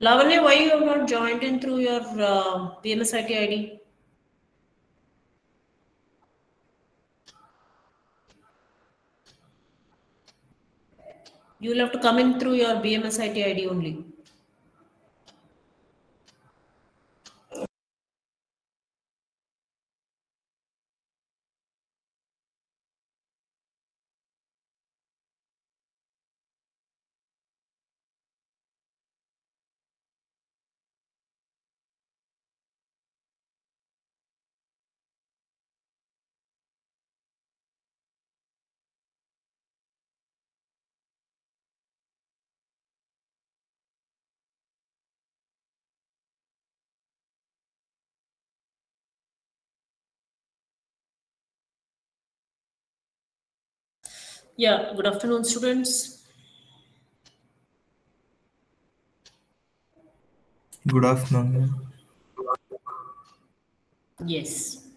Lavanya, why you have not joined in through your BMS IT ID? You will have to come in through your BMS IT ID only. Yeah, good afternoon, students. Good afternoon. Yes.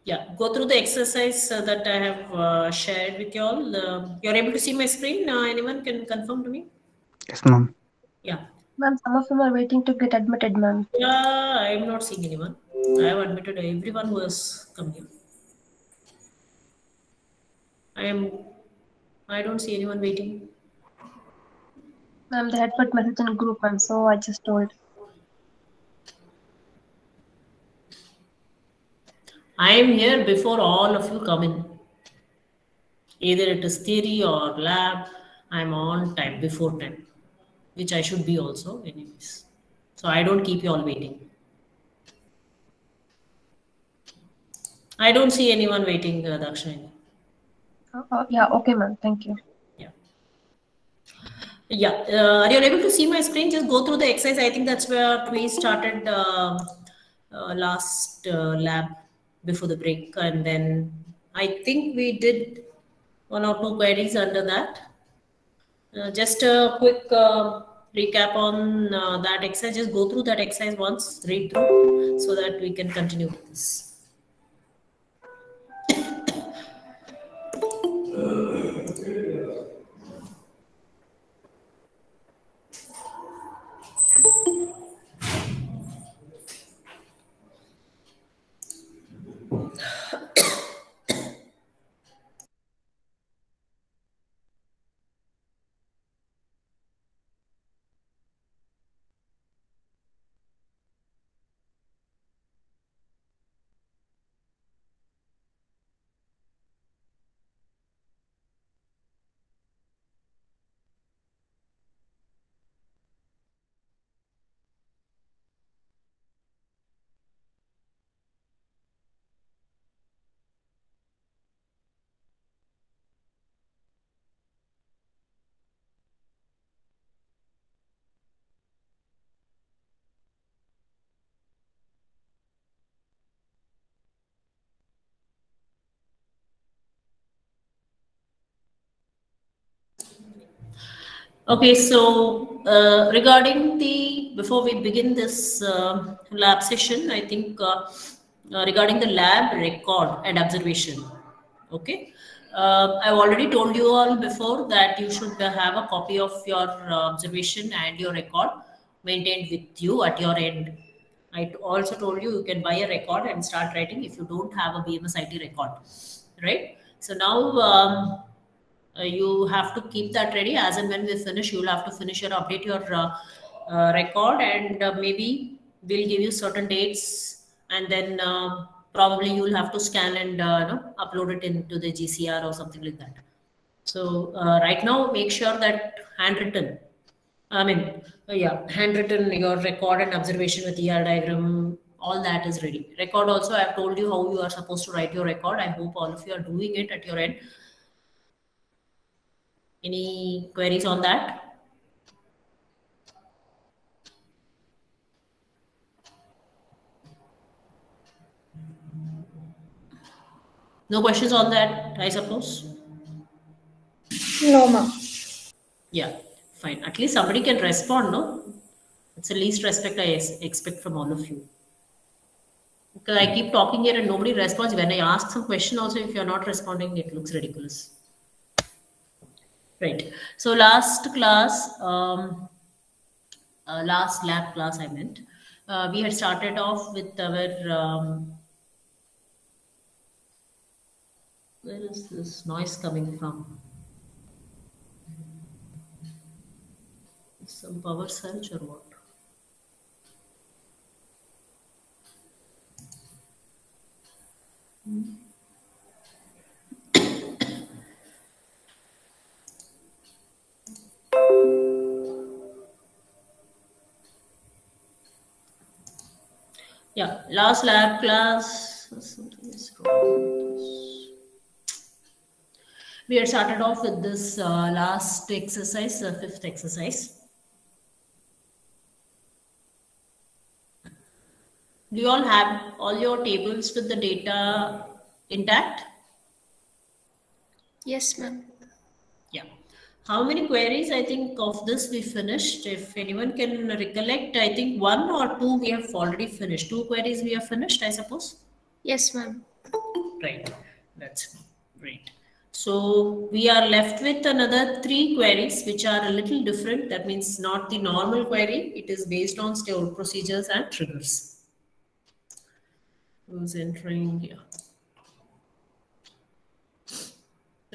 Yeah, go through the exercise that I have shared with you all. You're able to see my screen? Anyone can confirm to me? Yes, ma'am. Yeah. Ma'am, some of them are waiting to get admitted, ma'am. Yeah, I'm not seeing anyone. I have admitted everyone who has come here. I don't see anyone waiting. Ma'am, they had put message in group, ma'am, so I just told. I am here before all of you come in. Either it is theory or lab, I'm on time, before time, which I should be also anyways. So I don't keep you all waiting. I don't see anyone waiting, Dakshini. Yeah, okay, ma'am. Thank you. Yeah. Yeah. Are you able to see my screen? Just go through the exercise. I think that's where we started last lab before the break. And then I think we did one or two queries under that. Just a quick recap on that exercise. Just go through that exercise once, read through, so that we can continue with this. Okay, so regarding before we begin this lab session, I think regarding the lab record and observation, okay. I've already told you all before that you should have a copy of your observation and your record maintained with you at your end. I also told you you can buy a record and start writing if you don't have a BMS IT record, right? So now you have to keep that ready. As and when we finish, you'll have to finish your update your record, and maybe we'll give you certain dates, and then probably you'll have to scan and upload it into the GCR or something like that. So right now, make sure that handwritten, handwritten, your record and observation with ER diagram, all that is ready. Record also, I've told you how you are supposed to write your record. I hope all of you are doing it at your end. Any queries on that? No questions on that, I suppose? No, ma'am. Yeah, fine. At least somebody can respond, no? It's the least respect I expect from all of you. Because I keep talking here and nobody responds. When I ask some question also, if you're not responding, it looks ridiculous. Right. So last class, last lab class I meant, we had started off with our, where is this noise coming from? Some power surge or what? Yeah, last lab class, something is wrong with this. We had started off with this last exercise, fifth exercise. Do you all have all your tables with the data intact? Yes, ma'am. Yeah. How many queries I think of this we finished? If anyone can recollect, I think 1 or 2 we have already finished. 2 queries we have finished, I suppose. Yes, ma'am. Right. That's great. So we are left with another 3 queries which are a little different. That means not the normal query. It is based on stored procedures and triggers. Who's entering here?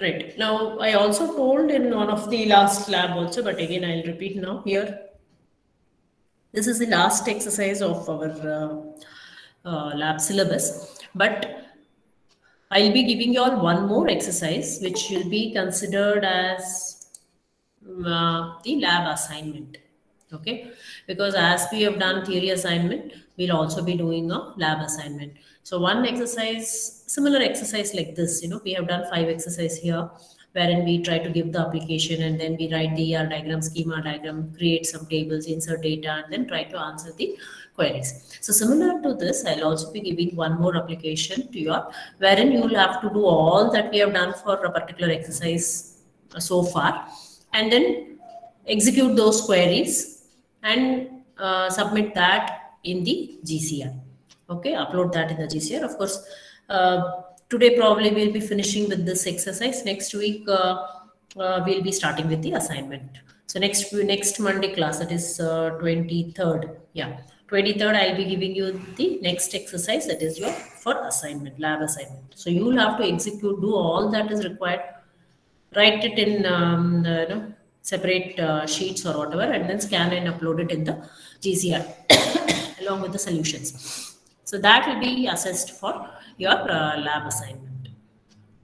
Right. Now, I also told in one of the last lab also, but again, I'll repeat now here. This is the last exercise of our lab syllabus, but I'll be giving you all one more exercise, which will be considered as the lab assignment. Okay, because as we have done theory assignment, we'll also be doing a lab assignment. So one exercise, similar exercise like this, we have done 5 exercises here, wherein we try to give the application and then we write the ER diagram, schema diagram, create some tables, insert data, and then try to answer the queries. So similar to this, I'll also be giving one more application to you, wherein you will have to do all that we have done for a particular exercise so far, and then execute those queries and submit that in the GCR. Okay, upload that in the GCR. Of course, today probably we'll be finishing with this exercise. Next week we'll be starting with the assignment. So next Monday class, that is 23rd. Yeah, 23rd I'll be giving you the next exercise, that is your for assignment, lab assignment. So you will have to execute, do all that is required, write it in separate sheets or whatever, and then scan and upload it in the GCR along with the solutions. So that will be assessed for your lab assignment.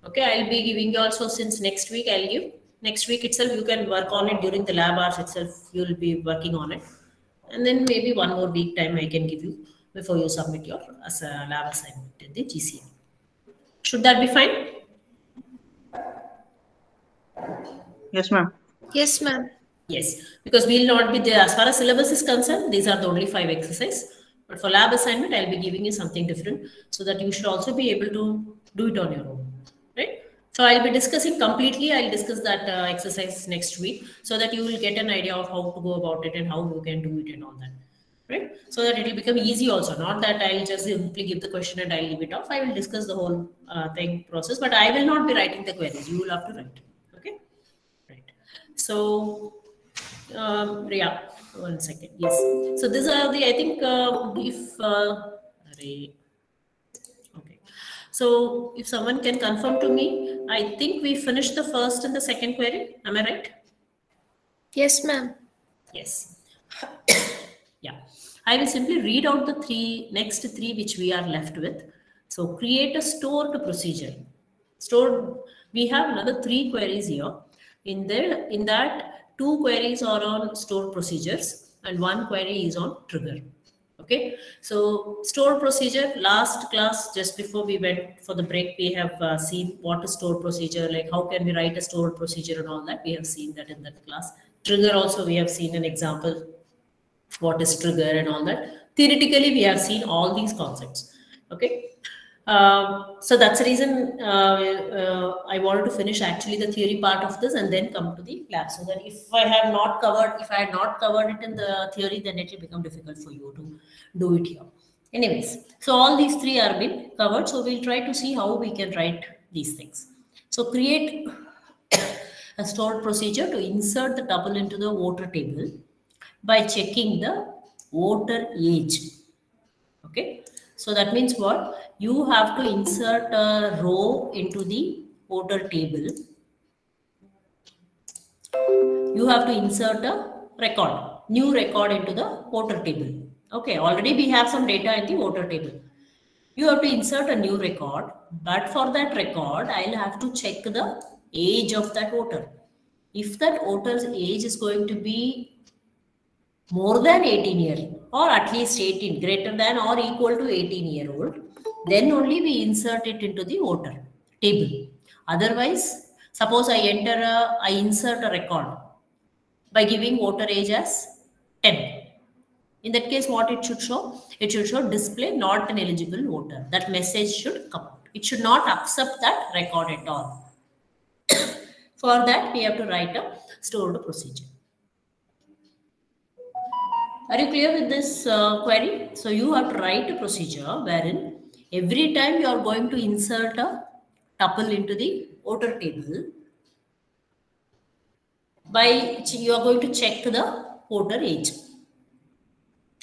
Okay, I'll be giving you also, since next week I'll give, next week itself you can work on it during the lab hours itself, you'll be working on it. And then maybe one more week time I can give you before you submit your lab assignment in the GCR. Should that be fine? Yes, ma'am. Yes, ma'am. Yes, because we'll not be there. As far as syllabus is concerned, these are the only 5 exercises. But for lab assignment, I'll be giving you something different so that you should also be able to do it on your own, right? So I'll be discussing completely. I'll discuss that exercise next week so that you will get an idea of how to go about it and how you can do it and all that, right? So that it will become easy also. Not that I'll just simply give the question and I'll leave it off. I will discuss the whole thing process, but I will not be writing the queries. You will have to write. Okay, right? So. Yeah, 1 second. Yes. So these are the, I think, okay. So if someone can confirm to me, I think we finished the first and the second query. Am I right? Yes, ma'am. Yes. Yeah. I will simply read out the next three which we are left with. So create a stored procedure. Stored. We have another 3 queries here. In that 2 queries are on stored procedures and 1 query is on trigger. Okay, so stored procedure, last class just before we went for the break, we have seen what is stored procedure, like how can we write a stored procedure and all that. We have seen that in that class. Trigger also we have seen an example, what is trigger and all that. Theoretically we have seen all these concepts. Okay. So that's the reason I wanted to finish actually the theory part of this and then come to the lab, so that if I had not covered it in the theory, then it will become difficult for you to do it here. Anyways, so all these 3 are been covered. So we'll try to see how we can write these things. So create a stored procedure to insert the tuple into the voter table. by checking the voter age. Okay, so that means what? You have to insert a row into the voter table. You have to insert a record, new record into the voter table. Okay, already we have some data in the voter table. You have to insert a new record, but for that record, I'll have to check the age of that voter. If that voter's age is going to be more than 18 years or at least 18, greater than or equal to 18-year-old, then only we insert it into the voter table. Otherwise, suppose I insert a record by giving voter age as 10. In that case, what it should show? It should show display not an eligible voter. That message should come out. It should not accept that record at all. For that, we have to write a stored procedure. Are you clear with this query? So you have to write a procedure wherein every time you are going to insert a tuple into the voter table, by you are going to check the voter age.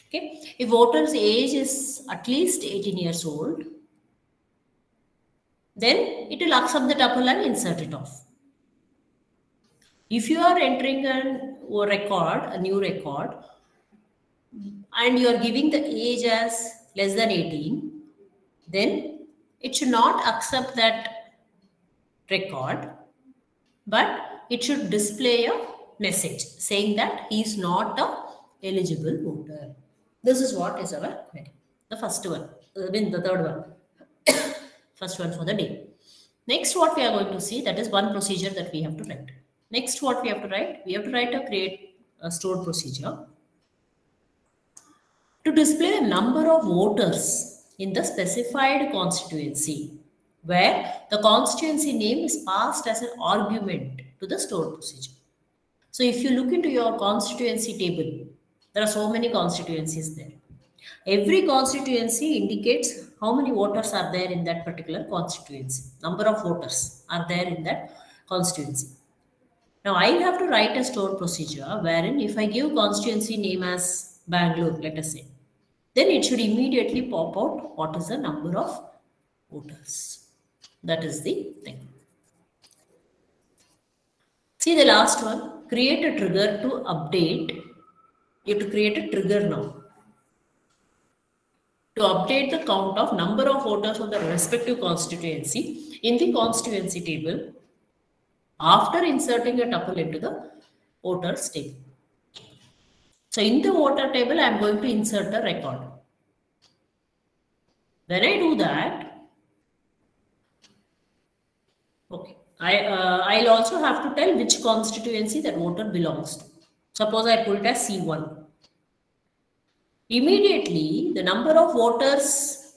Okay, if voter's age is at least 18 years old, then it will accept the tuple and insert it off. If you are entering a new record, and you are giving the age as less than 18, then it should not accept that record, but it should display a message saying that he is not a eligible voter. This is what is our query. The first one, the third one, first one for the day. Next, what we are going to see, that is one procedure that we have to write. Next, what we have to write? We have to create a stored procedure to display the number of voters in the specified constituency where the constituency name is passed as an argument to the stored procedure. So if you look into your constituency table, there are so many constituencies there. Every constituency indicates how many voters are there in that particular constituency. Number of voters are there in that constituency. Now I have to write a stored procedure wherein if I give constituency name as Bangalore, let us say, then it should immediately pop out what is the number of voters. That is the thing. See the last one, create a trigger to update. You have to create a trigger now to update the count of number of voters of the respective constituency in the constituency table after inserting a tuple into the voters table. So in the voter table, I am going to insert a record. When I do that, okay, I'll also have to tell which constituency that voter belongs to. Suppose I put it as C1. Immediately, the number of voters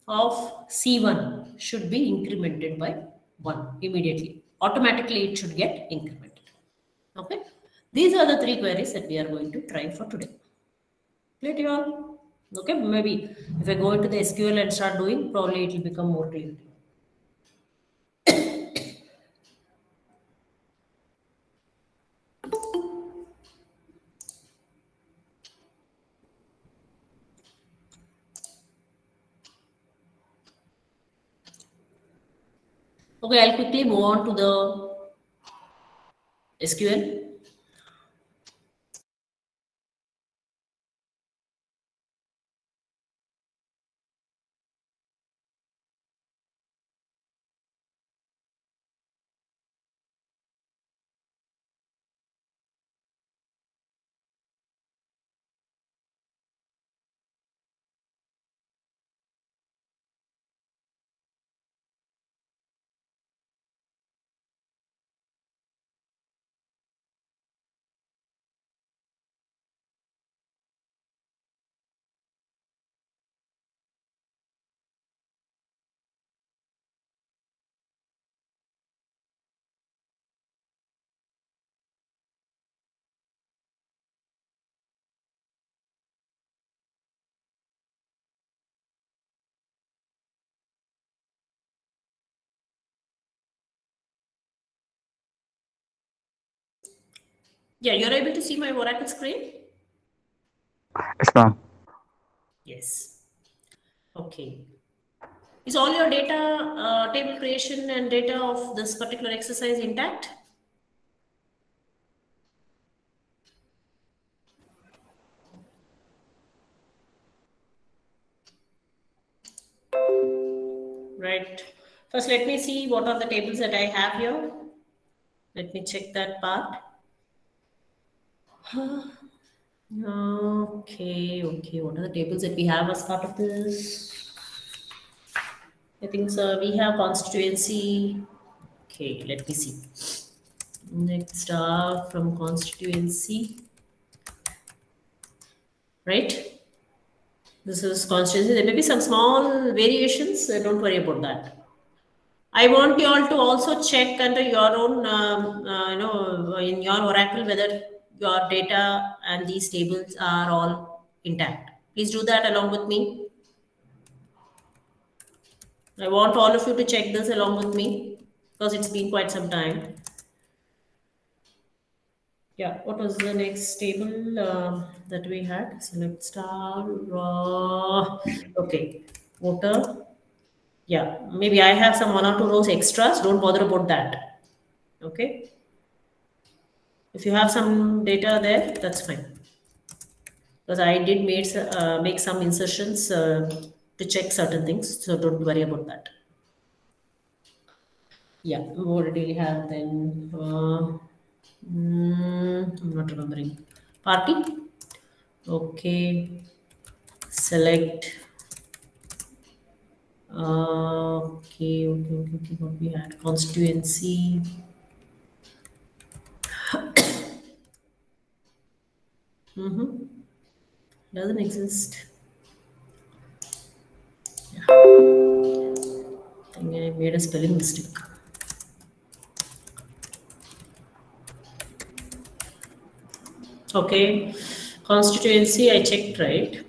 of C1 should be incremented by 1 immediately. Automatically, it should get incremented. Okay. These are the 3 queries that we are going to try for today. Clear to you all? Okay. Maybe if I go into the SQL and start doing, probably it will become more clear. Okay, I'll quickly move on to the SQL. Yeah, you're able to see my Oracle screen? Yes, ma'am. Yes. Okay. Is all your data table creation and data of this particular exercise intact? Right. First, let me see what are the tables that I have here. Let me check that part. Okay. What are the tables that we have as part of this? I think so. We have constituency. Okay, let me see. Next from constituency. Right? This is constituency. There may be some small variations. Don't worry about that. I want you all to also check under your own, in your Oracle whether your data and these tables are all intact. Please do that along with me. I want all of you to check this along with me because it's been quite some time. Yeah, what was the next table that we had? Select star. Okay, voter. Yeah, maybe I have some 1 or 2 rows extras. Don't bother about that. Okay. If you have some data there, that's fine. Because I did make some insertions to check certain things. So don't worry about that. Yeah, what do we have then? I'm not remembering. Party. Okay. Select. Okay. What we had? Constituency. Doesn't exist. Yeah. I think I made a spelling mistake. Okay, constituency I checked, right?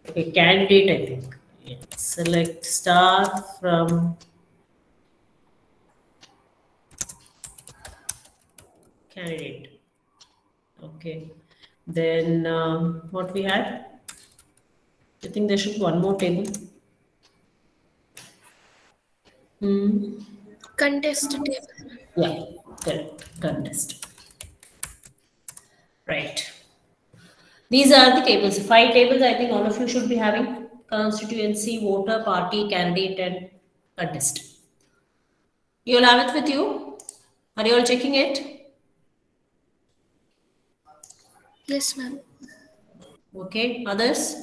Okay, candidate I think. Yeah. Select star from candidate. Okay, then what we had? I think there should be one more table. Contest table. Yeah, correct. Contest. Right. These are the tables. 5 tables I think all of you should be having. Constituency, voter, party, candidate, and contest. You all have it with you? Are you all checking it? Yes, ma'am. Okay. Others?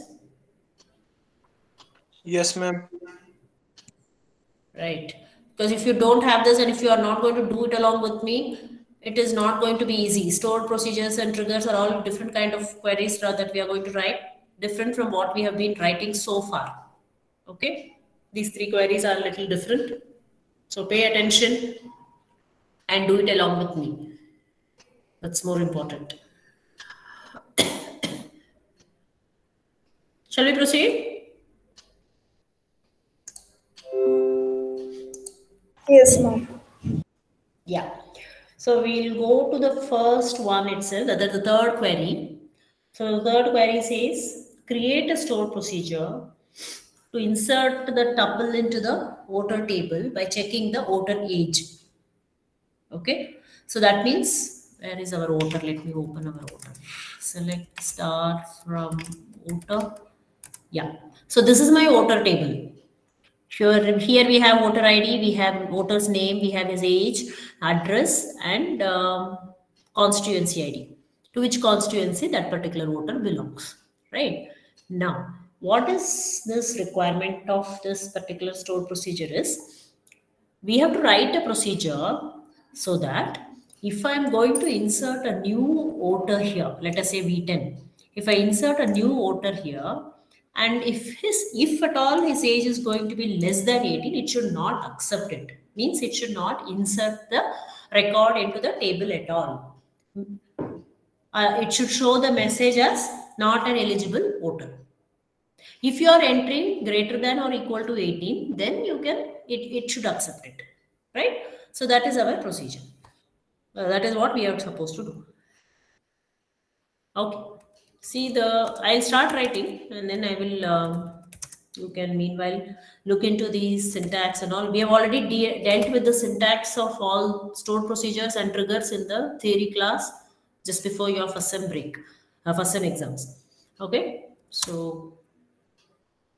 Yes, ma'am. Right. Because if you don't have this and if you are not going to do it along with me, it is not going to be easy. Stored procedures and triggers are all different kind of queries that we are going to write, different from what we have been writing so far. Okay. These 3 queries are a little different. So pay attention and do it along with me. That's more important. Shall we proceed? Yes, ma'am. Yeah. So we'll go to the first one itself, the third query. So the third query says, create a stored procedure to insert the tuple into the voter table by checking the voter age. Okay. So that means, where is our voter? Let me open our voter. Select star from voter. Yeah. So this is my voter table. Here we have voter ID, we have voter's name, we have his age, address, and constituency ID, to which constituency that particular voter belongs. Right? Now, what is this requirement of this particular stored procedure is, we have to write a procedure so that if I'm going to insert a new voter here, let us say V10, if I insert a new voter here, and if at all his age is going to be less than 18, it should not accept it. Means it should not insert the record into the table at all. It should show the message as not an eligible voter. If you are entering greater than or equal to 18, then it should accept it. Right? So that is our procedure. That is what we are supposed to do. Okay. See I'll start writing and then I will, you can meanwhile look into these syntax and all. We have already dealt with the syntax of all stored procedures and triggers in the theory class just before your first sem break, first sem exams. Okay. So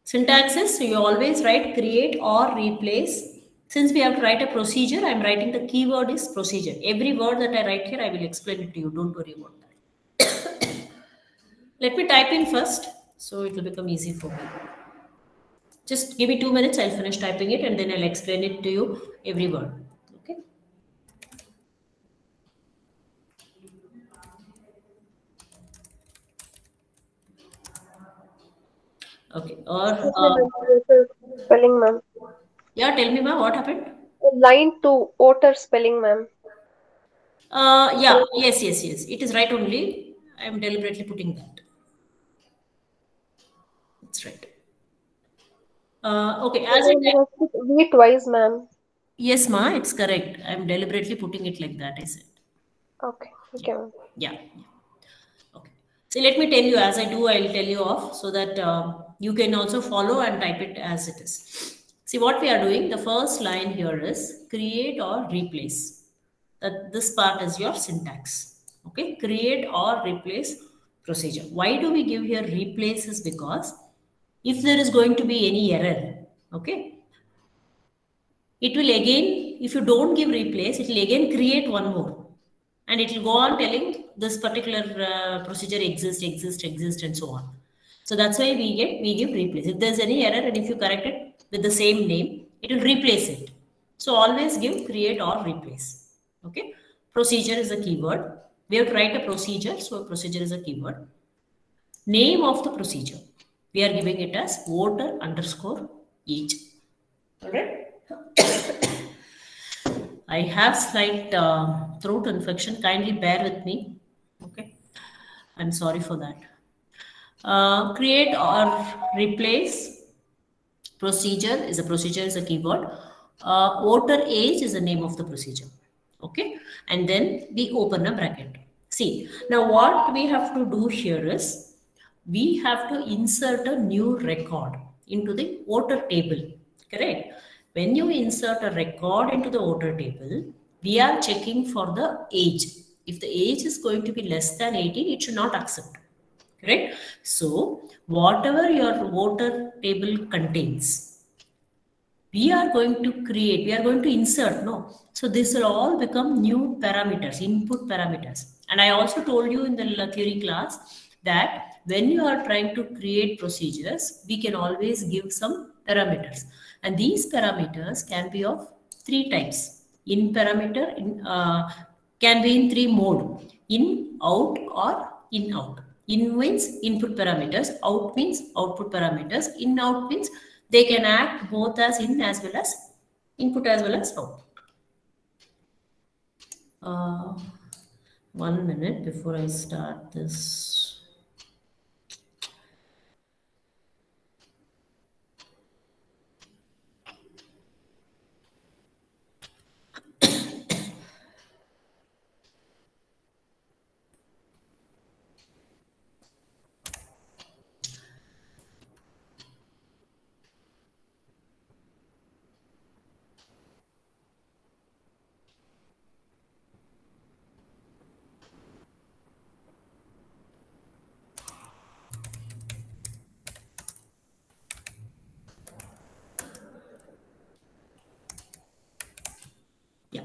syntax is, so you always write create or replace. Since we have to write a procedure, I'm writing the keyword is procedure. Every word that I write here, I will explain it to you. Don't worry about that. Let me type in first, so it will become easy for me. Just give me 2 minutes, I'll finish typing it and then I'll explain it to you every word. Okay. Okay. Or Spelling, ma'am. yeah, tell me, ma'am, what happened? Line 2, voter spelling, ma'am. Yeah, yes. It is right only. I'm deliberately putting that. That's right. Okay, as I V twice, ma'am. yes, ma, it's correct. I'm deliberately putting it like that, I said. Okay, ma'am. Yeah. Okay. So let me tell you, as I do, I'll tell you off so that you can also follow and type it as it is. See what we are doing. The first line here is create or replace. That this part is your syntax. Okay, create or replace procedure. Why do we give here replace? Is because if there is going to be any error, okay, it will again, if you don't give replace, it will again create one more. And it will go on telling this particular procedure exists, and so on. So that's why we give replace. If there's any error and if you correct it with the same name, it will replace it. So always give create or replace. Okay. Procedure is a keyword. We have to write a procedure. So procedure is a keyword. Name of the procedure. We are giving it as voter underscore age. All right. I have slight throat infection. Kindly bear with me. Okay. I'm sorry for that. Create or replace procedure is a keyword. Voter age is the name of the procedure. Okay. And then we open a bracket. See, now what we have to do here is we have to insert a new record into the voter table. Correct. When you insert a record into the voter table, we are checking for the age. If the age is going to be less than 18, it should not accept. Correct. So whatever your voter table contains, we are going to insert, no. So this will all become new parameters, input parameters. And I also told you in the theory class that when you are trying to create procedures, we can always give some parameters. And these parameters can be of 3 types. In parameter, can be in 3 mode: in, out, or in, out. In means input parameters, out means output parameters, in, out means they can act both as in as well as input as well as out. 1 minute before I start this. Yeah.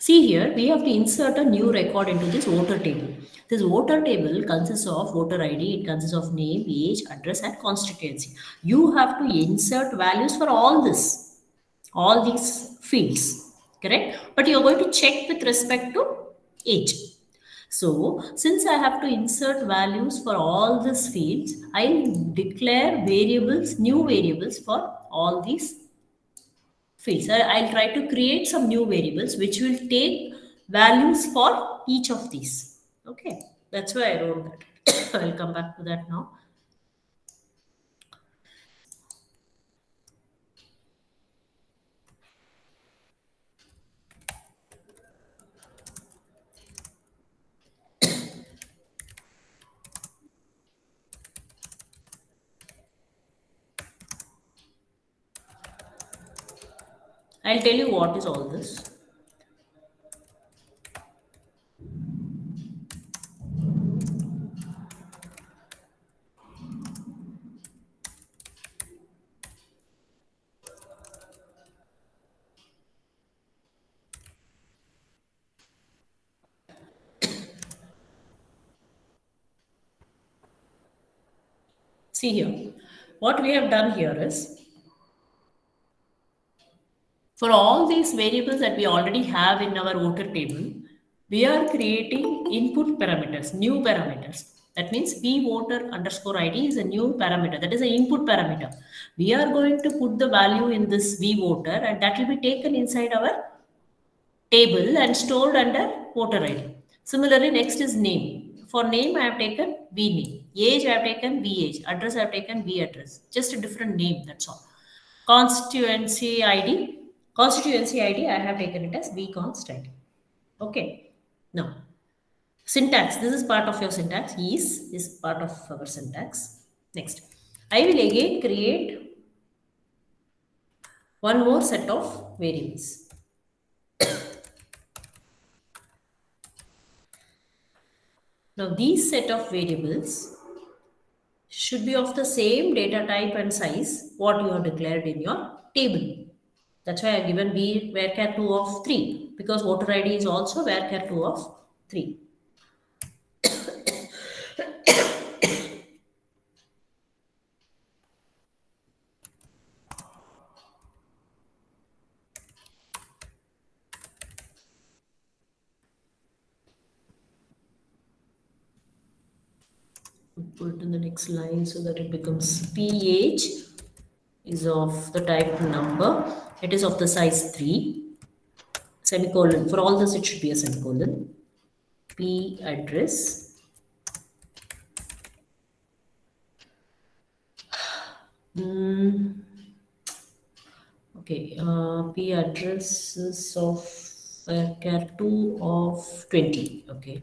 See here, we have to insert a new record into this voter table. This voter table consists of voter ID, it consists of name, age, address, and constituency. You have to insert values for all these fields, correct? But you're going to check with respect to age. So since I have to insert values for all these fields, I'll declare variables, new variables for all these fields. I'll try to create some new variables which will take values for each of these. Okay, that's why I wrote that. I'll come back to that now. I'll tell you what is all this. See here, what we have done here is, for all these variables that we already have in our voter table, we are creating input parameters, new parameters. That means vVoter_ID is a new parameter. That is an input parameter. We are going to put the value in this vVoter, and that will be taken inside our table and stored under voter ID. Similarly, next is name. For name, I have taken vName. Age, I have taken vAge. Address, I have taken vAddress. Just a different name, that's all. Constituency ID, I have taken it as vConst ID. Okay. Now, syntax. This is part of your syntax. Is part of our syntax. Next, I will again create one more set of variables. Now, these set of variables should be of the same data type and size what you have declared in your table. That's why I have given varchar2 of 3, because voter ID is also varchar2 of 3. Put it in the next line so that it becomes page is of the type number. It is of the size 3. Semicolon. For all this, it should be a semicolon. P address. Okay. P address is of varchar2 of 20. Okay.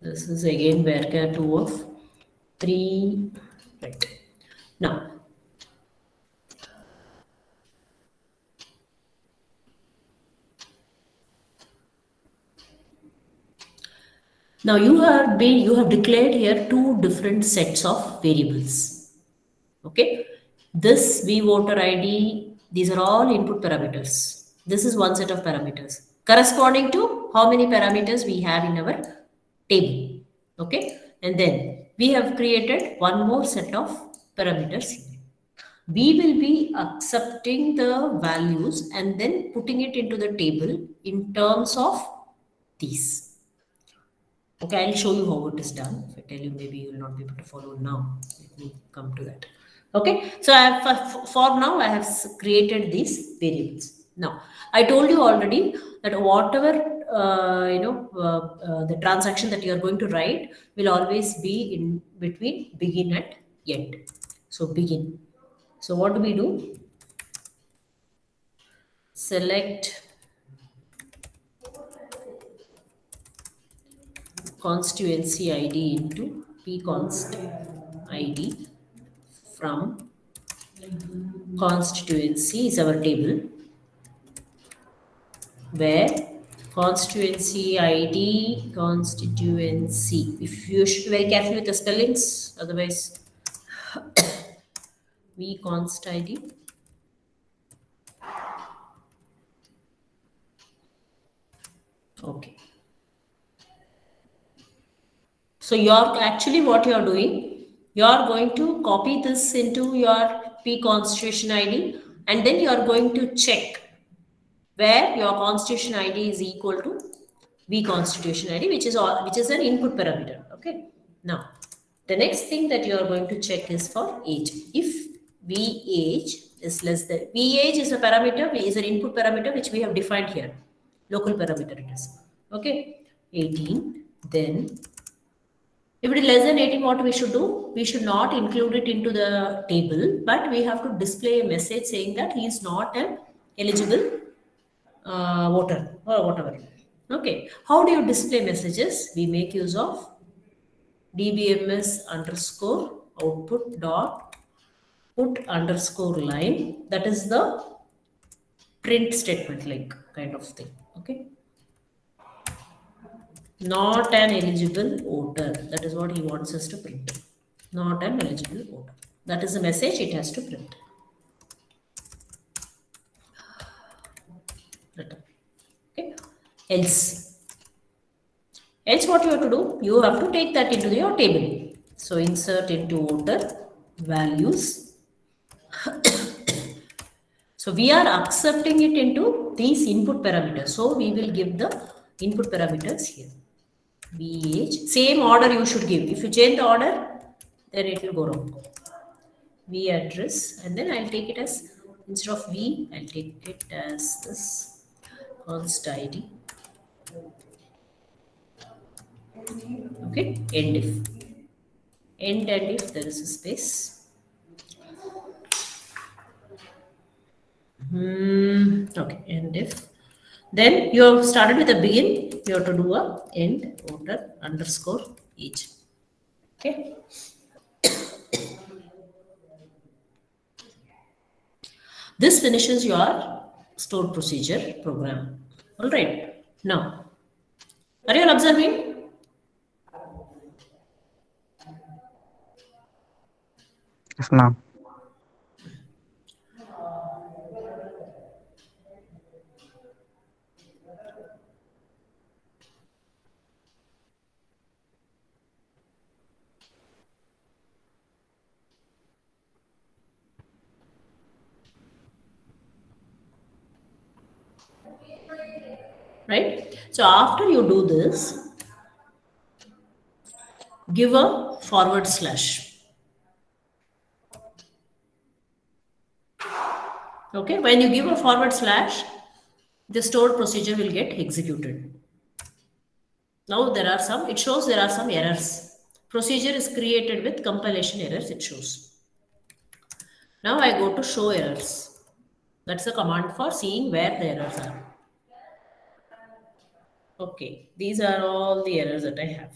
This is again varchar2 of 3. Right. Now you have declared here 2 different sets of variables. Okay. This vVoter ID, these are all input parameters. This is one set of parameters corresponding to how many parameters we have in our table. Okay, and then we have created one more set of parameters. We will be accepting the values and then putting it into the table in terms of these. Okay, I'll show you how it is done. If I tell you, maybe you will not be able to follow now. Let me come to that. Okay, so for now I have created these variables. Now I told you already that whatever the transaction that you are going to write will always be in between begin and end. So begin. So what do we do? Select constituency ID into pconst ID from constituency is our table, where constituency ID, constituency. If you should be very careful with the spellings, otherwise, vconst ID. Okay. So what you are doing, you are going to copy this into your pconstitution ID, and then you are going to check where your constitution ID is equal to vconstitution ID, which is an input parameter. Okay. Now, the next thing that you are going to check is for age. If vAge is less than, vAge is a parameter, is an input parameter which we have defined here. Local parameter it is. Okay. 18. Then, if it is less than 18, what we should do? We should not include it into the table, but we have to display a message saying that he is not an eligible voter or whatever. Okay. How do you display messages? We make use of dbms underscore output dot put underscore line. That is the print statement, like kind of thing. Okay. Not an eligible voter. That is what he wants us to print. Not an eligible voter. That is the message it has to print. Return. Okay. Else what you have to do? You have to take that into your table. So insert into voter values. So we are accepting it into these input parameters. So we will give the input parameters here. VH, same order you should give. If you change the order, then it will go wrong. V address, and then I'll take it as, instead of V, I'll take it as this const ID. Okay, end if. End and if there is a space. Okay, end if. Then you have started with a begin, you have to do a end order underscore age. Okay. This finishes your stored procedure program. All right. Now, are you all observing? Yes, ma'am. Right? So after you do this, give a forward slash. Okay, when you give a forward slash, the stored procedure will get executed. Now there are some, it shows there are some errors. Procedure is created with compilation errors, it shows. Now I go to show errors. That's the command for seeing where the errors are. Okay, these are all the errors that I have.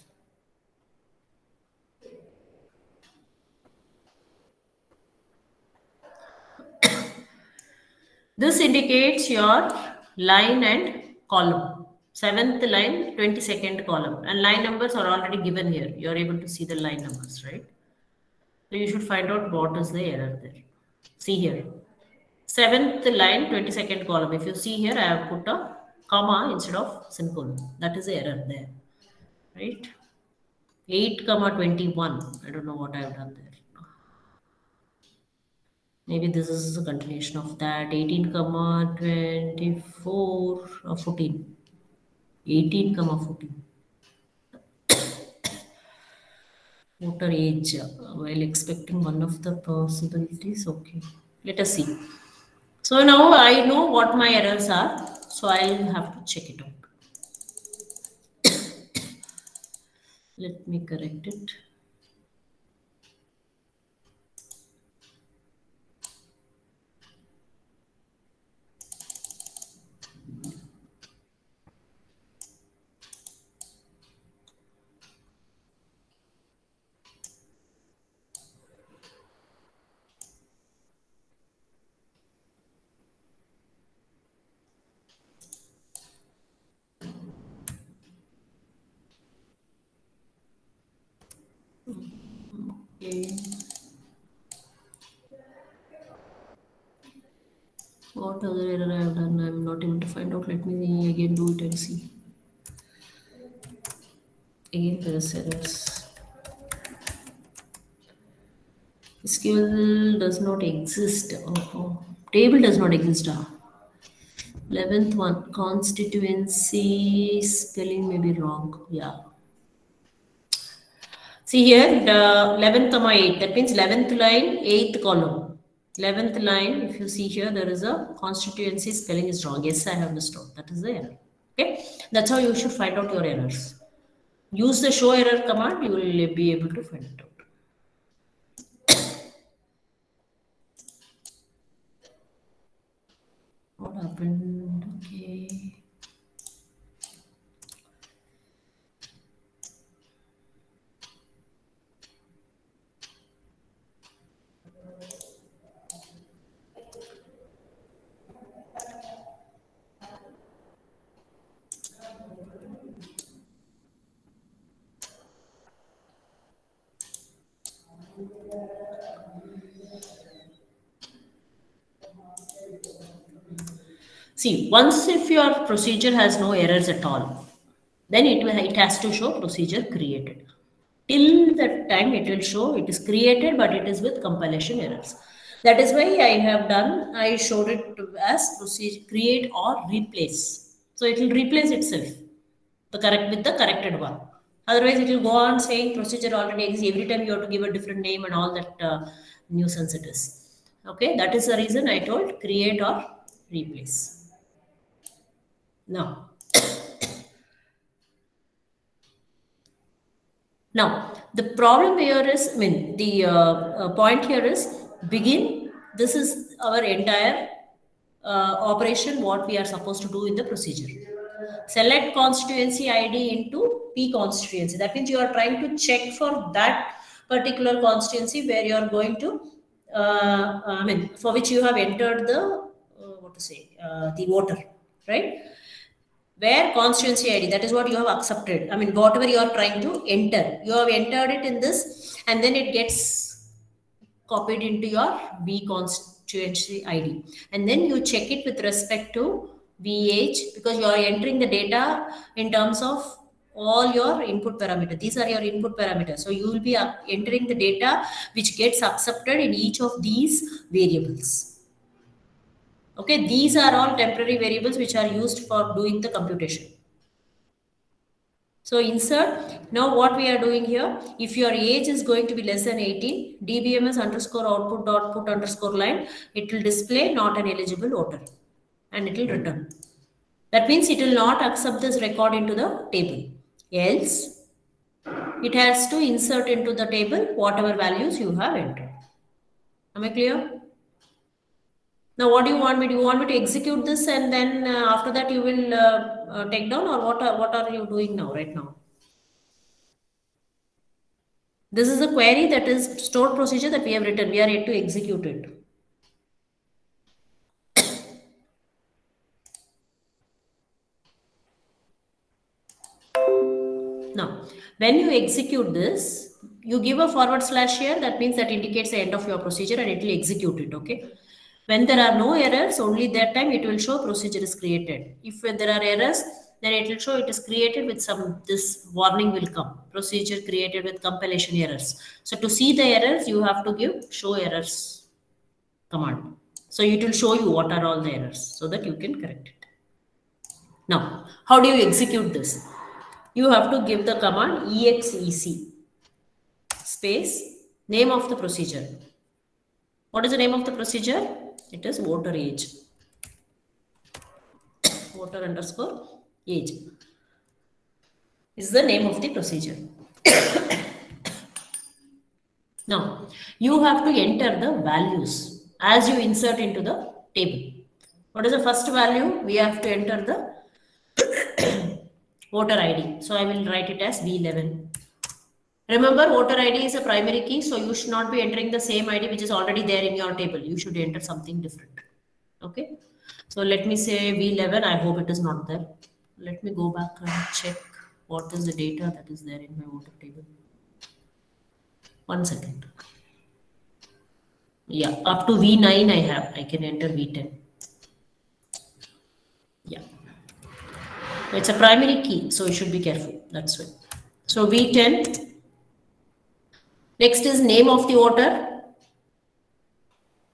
This indicates your line and column. 7th line, 22nd column. And line numbers are already given here. You are able to see the line numbers, right? So you should find out what is the error there. See here. 7th line, 22nd column. If you see here, I have put a comma instead of semicolon. That is the error there. Right? 8, 21. I don't know what I have done there. Maybe this is a continuation of that. 18, 24 or 14. 18, 14. Voter age. While expecting one of the possibilities. Okay. Let us see. So now I know what my errors are. So I'll have to check it out. Let me correct it. Okay. What other error I have done? I am not able to find out. Let me again do it and see. Again, there is errors. SQL does not exist. Oh. Table does not exist. 11th one, constituency spelling may be wrong. Yeah. See here, the 11th, 8. That means 11th line, 8th column. 11th line, if you see here, there is a constituency spelling is wrong. Yes, I have missed out. That is the error. Okay. That's how you should find out your errors. Use the show error command, you will be able to find it out. What happened? Okay. See, once if your procedure has no errors at all, then it has to show procedure created. Till that time it will show it is created, but it is with compilation errors. That is why I showed it as procedure create or replace. So it will replace itself with the corrected one. Otherwise it will go on saying procedure already exists. Every time you have to give a different name and all that nuisance it is. Okay, that is the reason I told create or replace. Now, the problem here is, the point here is begin. This is our entire operation, what we are supposed to do in the procedure. Select constituency ID into P constituency. That means you are trying to check for that particular constituency where you are going to, for which you have entered the, the voter, right? Where constituency ID, that is what you have accepted. Whatever you are trying to enter, you have entered it in this, and then it gets copied into your V constituency ID. And then you check it with respect to VH, because you are entering the data in terms of all your input parameters. These are your input parameters. So you will be entering the data which gets accepted in each of these variables. Okay, these are all temporary variables which are used for doing the computation. So insert. Now what we are doing here, if your age is going to be less than 18, dbms underscore output dot put underscore line, it will display not an eligible voter and it will return. That means it will not accept this record into the table. Else, it has to insert into the table whatever values you have entered. Am I clear? Now, what do you want me? Do you want me to execute this and then after that you will take down, or what are you doing now, right now? This is a query that is stored procedure that we have written. We are yet to execute it. Now, when you execute this, you give a / here. That means that indicates the end of your procedure and it will execute it. Okay. When there are no errors, only that time it will show procedure is created. If there are errors, then it will show it is created with this warning will come. Procedure created with compilation errors. So to see the errors, you have to give show errors command. So it will show you what are all the errors so that you can correct it. Now, how do you execute this? You have to give the command exec space name of the procedure. What is the name of the procedure? It is voter age. Voter underscore age is the name of the procedure. Now, you have to enter the values as you insert into the table. What is the first value? We have to enter the voter ID. So I will write it as V11. Remember, voter ID is a primary key, so you should not be entering the same ID which is already there in your table. You should enter something different. Okay. So let me say V11. I hope it is not there. Let me go back and check what is the data that is there in my voter table. 1 second. Yeah, up to V9 I have. I can enter V10. Yeah. It's a primary key, so you should be careful. That's why. So V10. Next is name of the voter.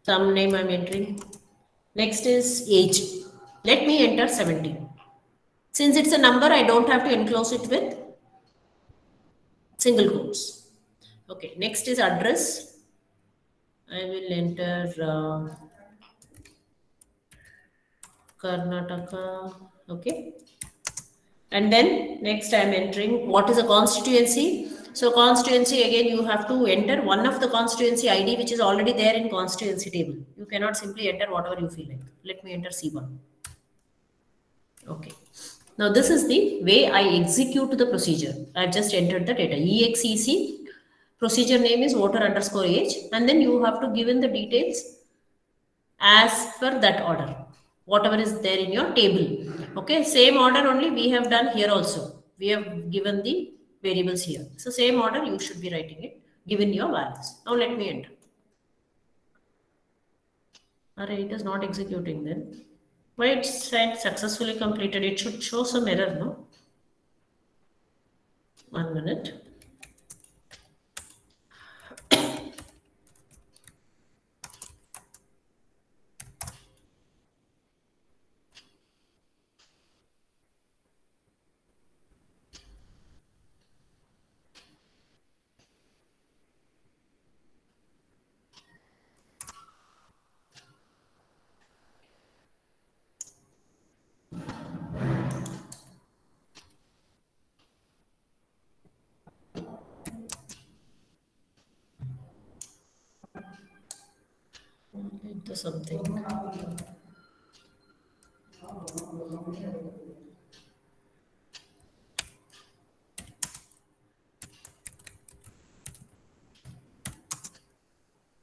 Some name I'm entering. Next is age. Let me enter 17. Since it's a number, I don't have to enclose it with single quotes. Okay. Next is address. I will enter Karnataka. Okay. And then next I'm entering what is a constituency. So constituency, again, you have to enter one of the constituency ID which is already there in constituency table. You cannot simply enter whatever you feel like. Let me enter C1. Okay. Now this is the way I execute the procedure. I've just entered the data. exec, procedure name is voter underscore age, and then you have to give in the details as per that order. Whatever is there in your table. Okay, same order only we have done here also. We have given the variables here. So same order you should be writing it, given your values. Now let me enter. Alright, it is not executing then. Why it said successfully completed? It should show some error, no? 1 minute. Into something.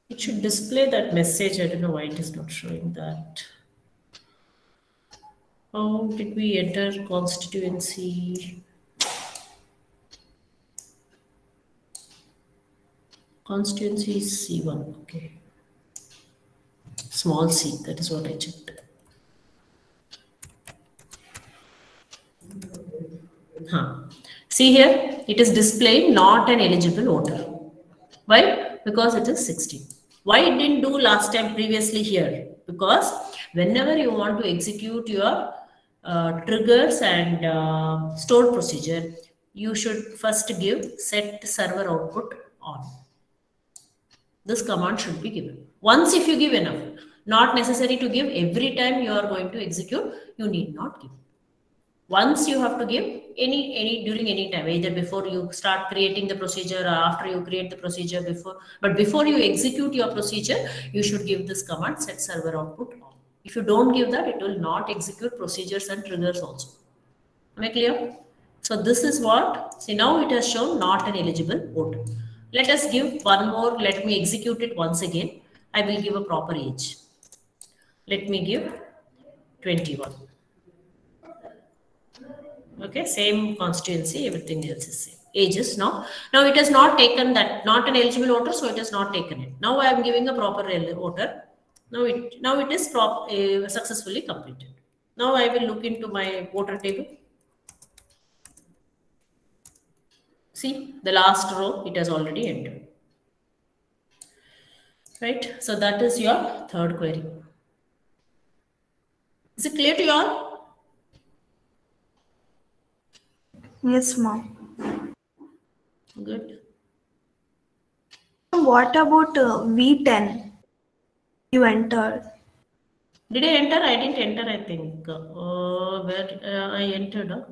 It should display that message. I don't know why it is not showing that. How did we enter constituency? Constituency is C1. Okay. Small c. That is what I checked. See here, it is displaying not an eligible voter. Why? Because it is 16. Why it didn't do last time previously here? Because whenever you want to execute your triggers and store procedure, you should first give set server output on. This command should be given. Once if you give enough, not necessary to give every time you are going to execute, you need not give. Once you have to give during any time, either before you start creating the procedure or after you create the procedure but before you execute your procedure, you should give this command set server output on. If you don't give that, it will not execute procedures and triggers also. Am I clear? So this is what, see now it has shown not an eligible voter. Let us give one more, let me execute it once again. I will give a proper age. Let me give 21. Okay, same constituency, everything else is same. Ages now. Now it has not taken that, not an eligible voter, so it has not taken it. Now I am giving a proper voter. Now it is successfully completed. Now I will look into my voter table. See, the last row, it has already entered. Right? So that is your third query. Is it clear to you all? Yes, ma'am. Good. What about V10? You entered. Did I enter? I didn't enter, I think. Where I entered?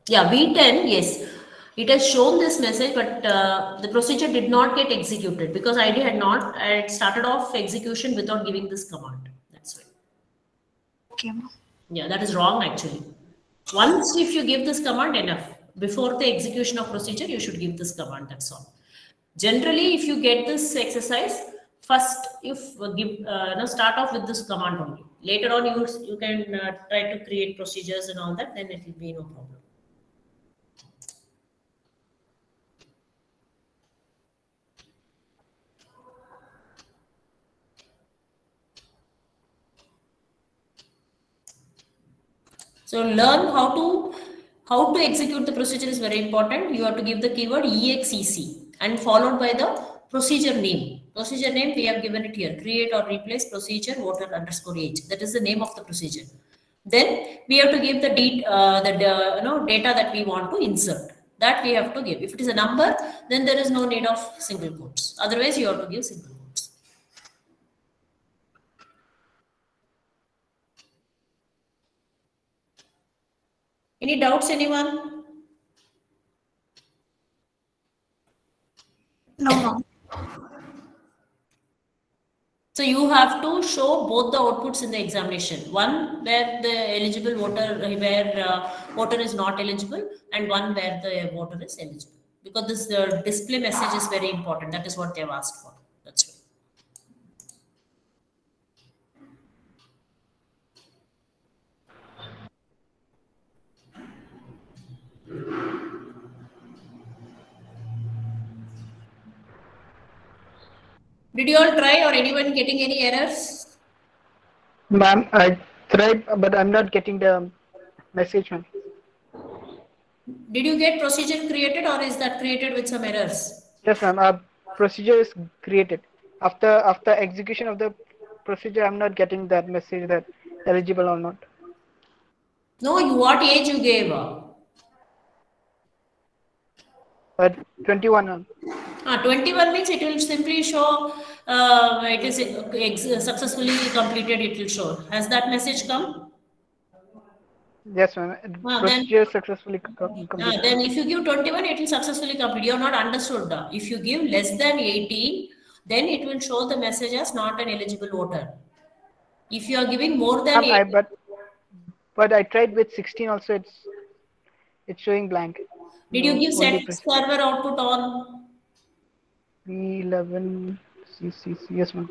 Yeah, V10, yes. It has shown this message, but the procedure did not get executed because I had started off execution without giving this command. That's why. Okay, ma'am. Yeah, that is wrong actually. Once if you give this command, enough. Before the execution of procedure, you should give this command, that's all. Generally, if you get this exercise, first start off with this command only. Later on, you can try to create procedures and all that, then it will be no problem. So learn how to execute the procedure is very important. You have to give the keyword exec and followed by the procedure name. Procedure name we have given it here. Create or replace procedure voter underscore age. That is the name of the procedure. Then we have to give the data that we want to insert. That we have to give. If it is a number, then there is no need of single quotes. Otherwise, you have to give single quotes. Any doubts, anyone? No, ma'am. So you have to show both the outputs in the examination. One where the eligible voter, where voter is not eligible, and one where the voter is eligible. Because this display message is very important. That is what they have asked for. That's right. Did you all try or anyone getting any errors? Ma'am, I tried, but I'm not getting the message, ma'am. Did you get procedure created or is that created with some errors? Yes, ma'am. Our procedure is created. After execution of the procedure, I'm not getting that message that eligible or not. No, what age you gave? 21, ma'am. 21 means it will simply show it is successfully completed, it will show. Has that message come? Yes, ma'am. Procedure successfully completed. Then if you give 21, it will successfully complete. You are not understood. If you give less than 18, then it will show the message as not an eligible voter. If you are giving more than 18, but I tried with 16 also. It's showing blank. Did you give set server output on? P11 CCC. Yes, ma'am.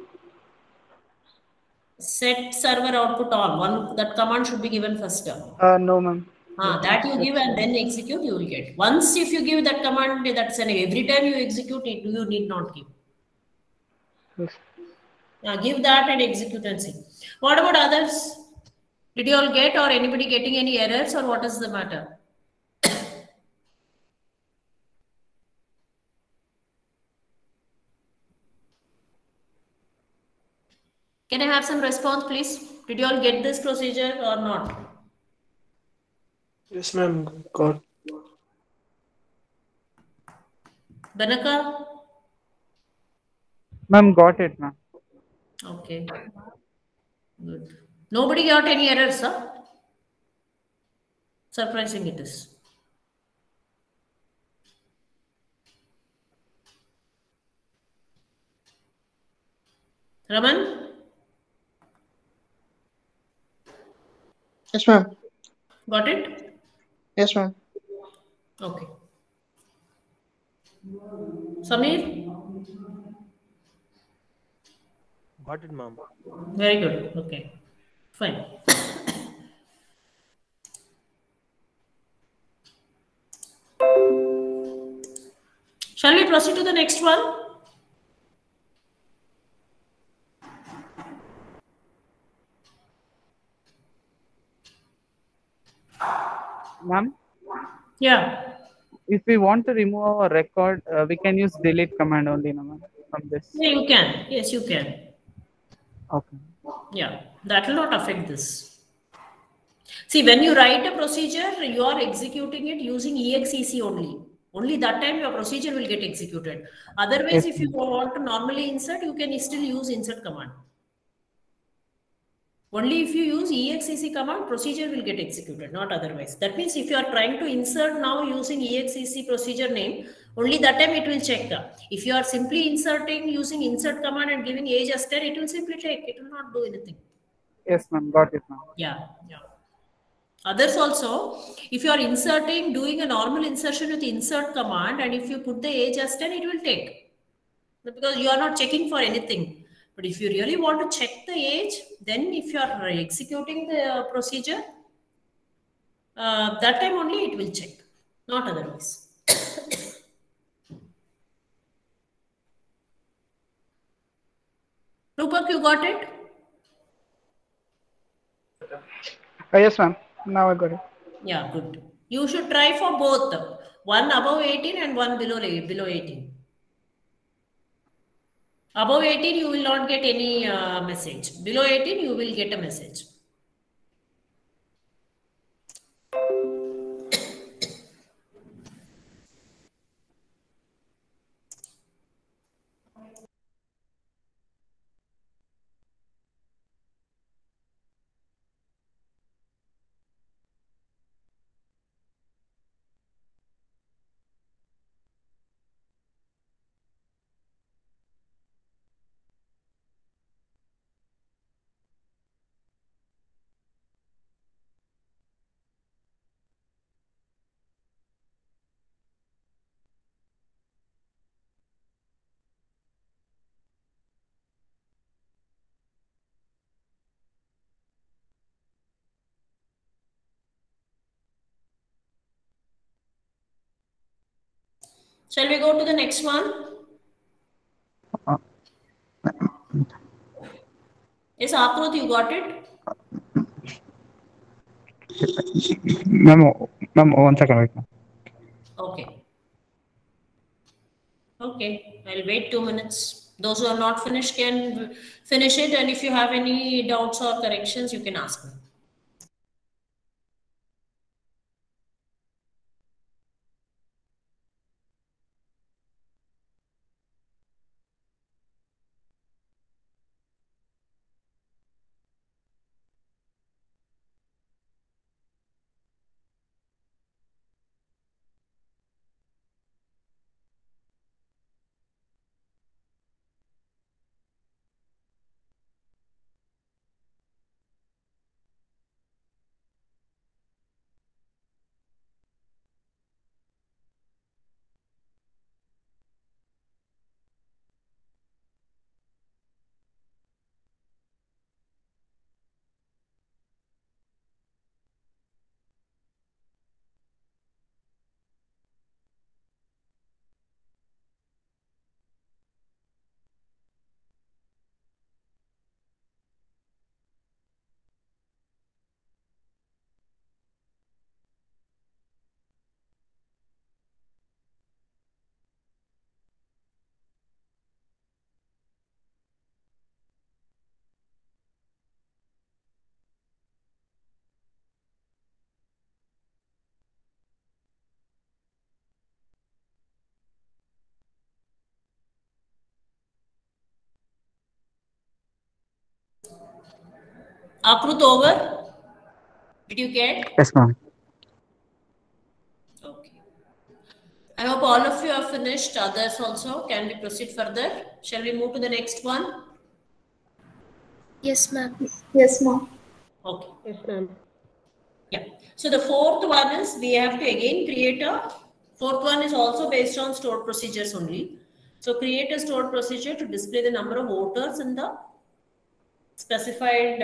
Set server output on. That command should be given first. No, ma'am. That you give and then execute, you will get. Once if you give that command, that's an every time you execute it, you need not give. Yes. Give that and execute and see. What about others? Did you all get or anybody getting any errors or what is the matter? Can I have some response, please? Did you all get this procedure or not? Yes, ma'am. Got. Banaka? Ma'am, got it, ma'am. Okay. Good. Nobody got any errors, huh? Surprising it is. Raman? Yes, ma'am. Got it? Yes, ma'am. Okay. Samir? Got it, ma'am. Very good. Okay. Fine. Shall we proceed to the next one? Ma'am? Yeah. If we want to remove a record, we can use delete command only, no, ma'am, from this. Yeah, you can. Yes, you can. Okay. Yeah, that will not affect this. See, when you write a procedure, you are executing it using EXEC only. Only that time your procedure will get executed. Otherwise, if you want to normally insert, you can still use insert command. Only if you use EXEC command, procedure will get executed, not otherwise. That means if you are trying to insert now using EXEC procedure name, only that time it will check. If you are simply inserting using insert command and giving age as 10, it will simply take. It will not do anything. Yes, ma'am. Got it, ma'am. Yeah. Others also, if you are inserting, doing a normal insertion with insert command, and if you put the age as 10, it will take. Because you are not checking for anything. But if you really want to check the age, then if you are executing the procedure, that time only it will check, not otherwise. Rupak, you got it? Yes, ma'am. Now I got it. Yeah, good. You should try for both. One above 18 and one below 18. Above 18, you will not get any message. Below 18, you will get a message. Shall we go to the next one? Yes, Akrut, you got it? Ma'am, 1 second, wait. Okay. Okay, I'll wait 2 minutes. Those who are not finished can finish it, and if you have any doubts or corrections, you can ask me. Akrut, over? Did you get? Yes, ma'am. Okay. I hope all of you have finished. Others also. Can we proceed further? Shall we move to the next one? Yes, ma'am. Yes, ma'am. Okay. Yes, ma'am. Yeah. So the fourth one is we have to again create a fourth one is also based on stored procedures only. So create a stored procedure to display the number of voters in the specified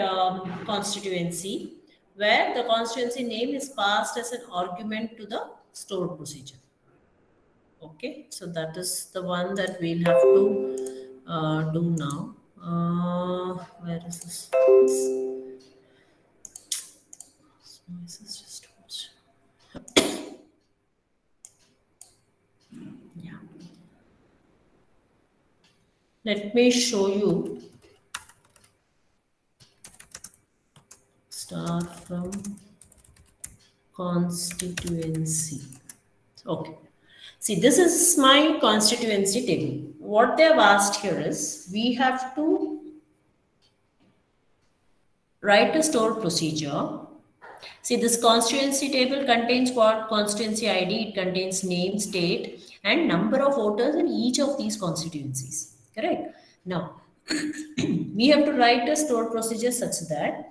constituency where the constituency name is passed as an argument to the stored procedure. Okay, so that is the one that we'll have to do now. Where is this? This is just yeah. Let me show you. Start from constituency. Okay. See, this is my constituency table. What they have asked here is we have to write a stored procedure. See, this constituency table contains what? Constituency ID, it contains name, state, and number of voters in each of these constituencies. Correct? Now, we have to write a stored procedure such that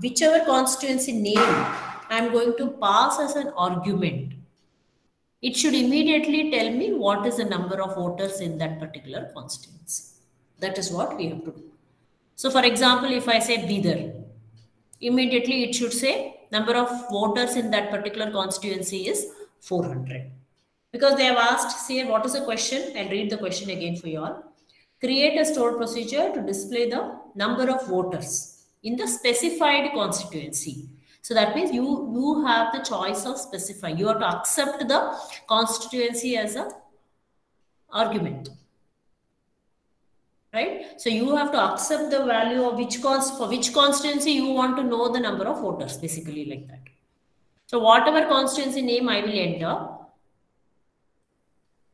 whichever constituency name I am going to pass as an argument, it should immediately tell me what is the number of voters in that particular constituency. That is what we have to do. So, for example, if I say Bidar, immediately it should say number of voters in that particular constituency is 400. Because they have asked, say, what is the question? I'll read the question again for you all. Create a stored procedure to display the number of voters in the specified constituency. So that means you have the choice of specifying. You have to accept the constituency as an argument. Right? So you have to accept the value of for which constituency you want to know the number of voters, basically like that. So whatever constituency name I will enter,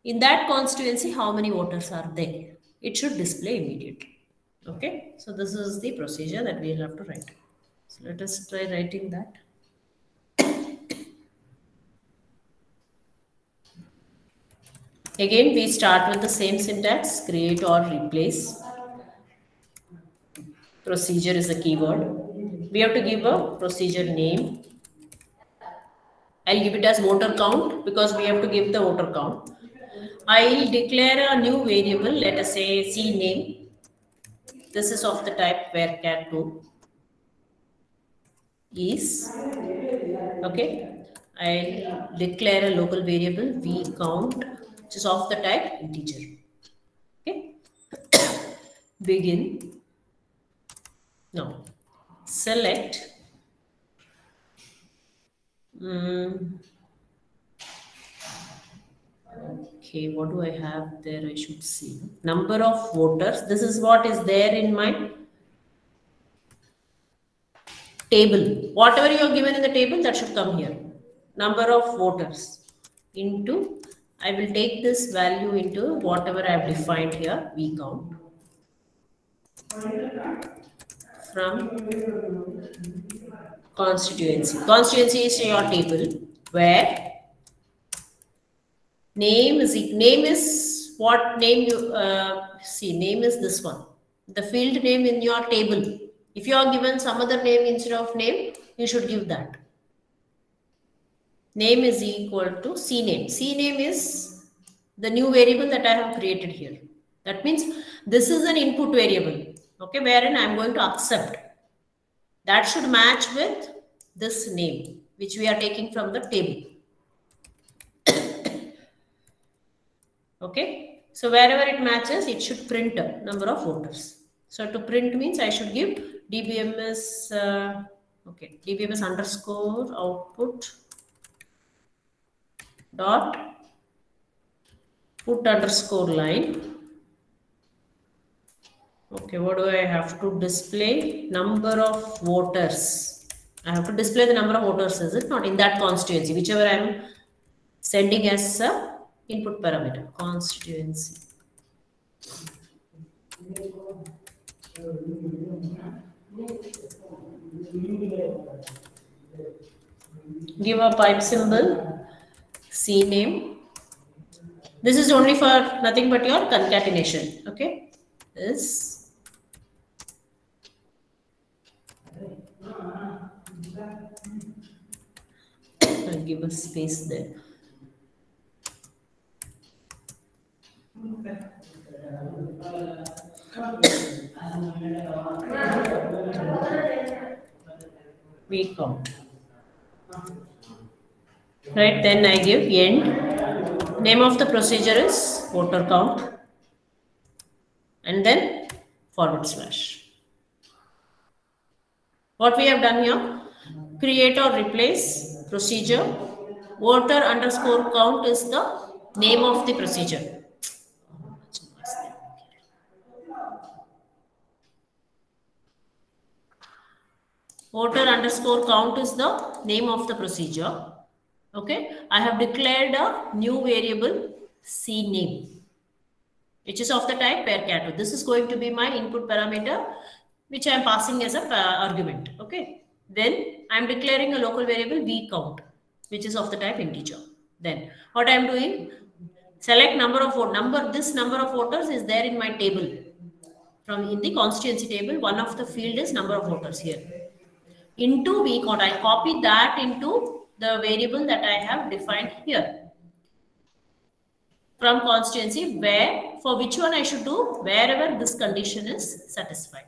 in that constituency, how many voters are there? It should display immediately. Okay, so this is the procedure that we will have to write. So let us try writing that. Again, we start with the same syntax, create or replace. Procedure is a keyword. We have to give a procedure name. I'll give it as voter count because we have to give the voter count. I'll declare a new variable, let us say C name. This is of the type varchar2 is. Okay. I'll declare a local variable v count, which is of the type integer. Okay. Begin No. Select. Okay, what do I have there? I should see. Number of voters. This is what is there in my table. Whatever you are given in the table, that should come here. Number of voters into, I will take this value into whatever I have defined here, V count. From constituency. Constituency is your table where name is what name you see. Name is this one. The field name in your table. If you are given some other name instead of name, you should give that. Name is equal to CNAME. CNAME is the new variable that I have created here. That means this is an input variable, okay, wherein I am going to accept. That should match with this name, which we are taking from the table. Okay, so wherever it matches, it should print a number of voters. So to print means I should give dbms, okay, dbms underscore output dot put underscore line. Okay, what do I have to display? Number of voters. I have to display the number of voters, is it not? In that constituency, whichever I am sending as a input parameter, constituency. Give a pipe symbol, CNAME. This is only for nothing but your concatenation. Okay, this. I'll give a space there. We count. Right, then I give end. Name of the procedure is voter count. And then forward slash. What we have done here, create or replace procedure. Voter underscore count is the name of the procedure. Voter underscore count is the name of the procedure. Okay, I have declared a new variable CNAME, which is of the type varchar2. This is going to be my input parameter, which I am passing as an argument. Okay, then I am declaring a local variable V count, which is of the type integer. Then what I am doing, select number of voters. This number of voters is there in my table. From in the constituency table, one of the field is number of voters here. Into V count, I copy that into the variable that I have defined here. From constituency, where for which one I should do, wherever this condition is satisfied.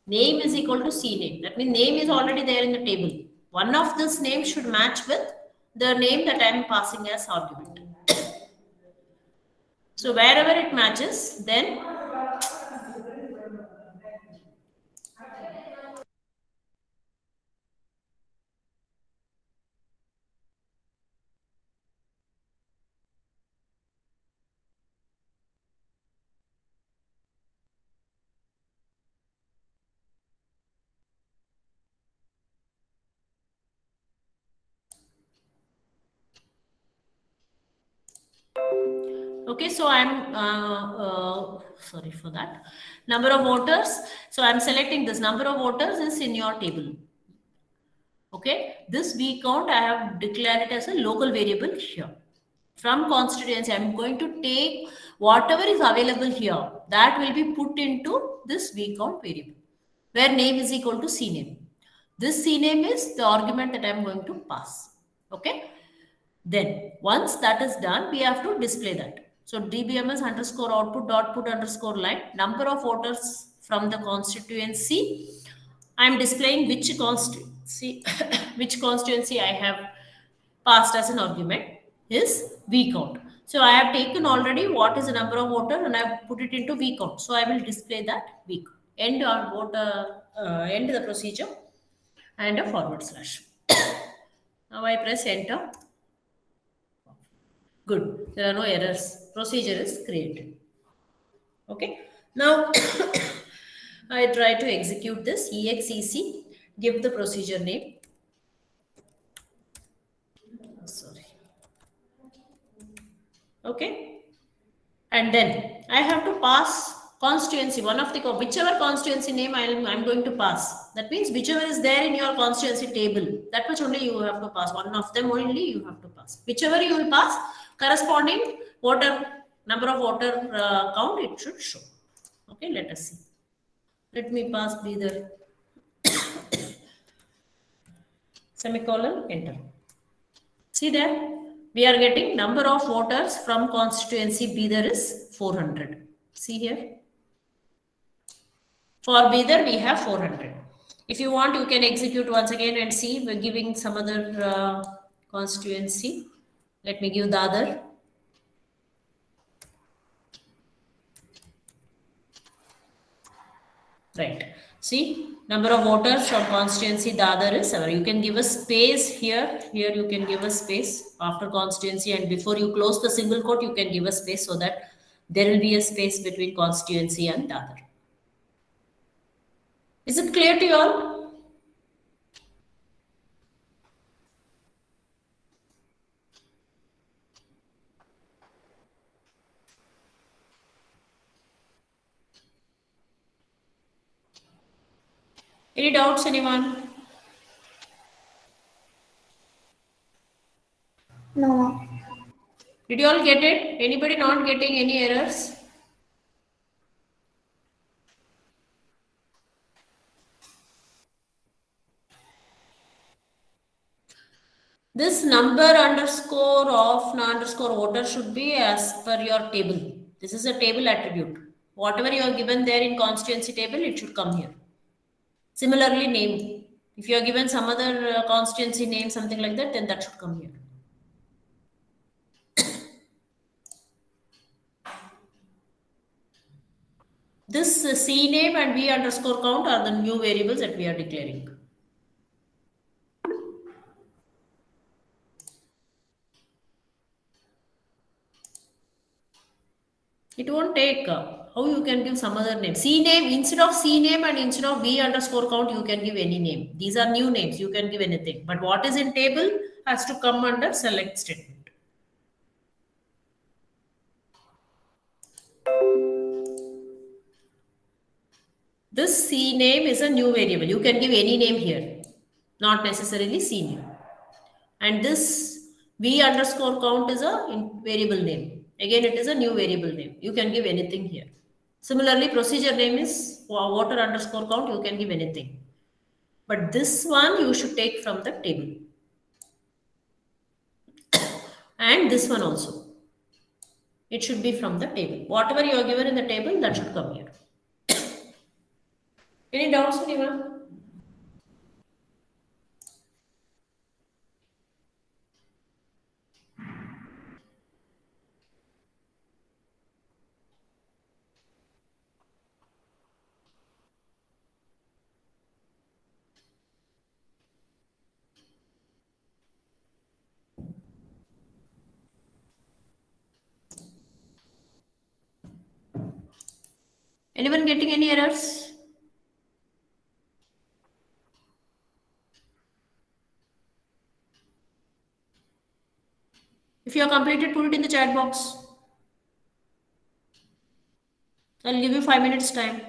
Name is equal to CNAME. That means name is already there in the table. One of this name should match with the name that I am passing as argument. So wherever it matches, then okay, so I'm sorry for that. Number of voters. So I'm selecting this number of voters is in your table. Okay, this V count I have declared it as a local variable here. From constituency, I'm going to take whatever is available here. That will be put into this V count variable, where name is equal to CNAME. This CNAME is the argument that I'm going to pass. Okay. Then once that is done, we have to display that. So dbms underscore output dot put underscore line, number of voters from the constituency. I am displaying which constituency, which constituency I have passed as an argument is V count. So I have taken already what is the number of voters and I have put it into V count. So I will display that V count. End or voter end the procedure and a forward slash. Now I press enter. Good. There are no errors. Procedure is created. Okay. Now I try to execute this exec. Give the procedure name. Sorry. Okay. And then I have to pass constituency, one of the whichever constituency name I'm going to pass. That means whichever is there in your constituency table, that much only you have to pass. One of them only you have to pass. Whichever you will pass, corresponding voter number of voter count it should show. Okay, let us see. Let me pass Bidar. Semicolon, enter. See there, we are getting number of voters from constituency Bidar is 400. See here. For Bidar, we have 400. If you want, you can execute once again and see. We're giving some other constituency. Let me give Dadar. Right. See, number of voters from constituency Dadar is 7. You can give a space here. Here you can give a space after constituency, and before you close the single quote, you can give a space so that there will be a space between constituency and Dadar. Is it clear to you all? Any doubts, anyone? No. Did you all get it? Anybody not getting any errors? This number underscore of underscore voter should be as per your table. This is a table attribute. Whatever you are given there in constituency table, it should come here. Similarly, name. If you are given some other constituency name, something like that, then that should come here. This C name and V underscore count are the new variables that we are declaring. It won't take. How you can give some other name? C name, instead of C name and instead of V underscore count, you can give any name. These are new names. You can give anything. But what is in table has to come under select statement. This C name is a new variable. You can give any name here, not necessarily C name. And this V underscore count is a variable name. Again, it is a new variable name. You can give anything here. Similarly, procedure name is voter underscore count. You can give anything. But this one you should take from the table. And this one also. It should be from the table. Whatever you are given in the table, that should come here. Any doubts, anyone? Anyone getting any errors? If you are completed, put it in the chat box. I'll give you 5 minutes time.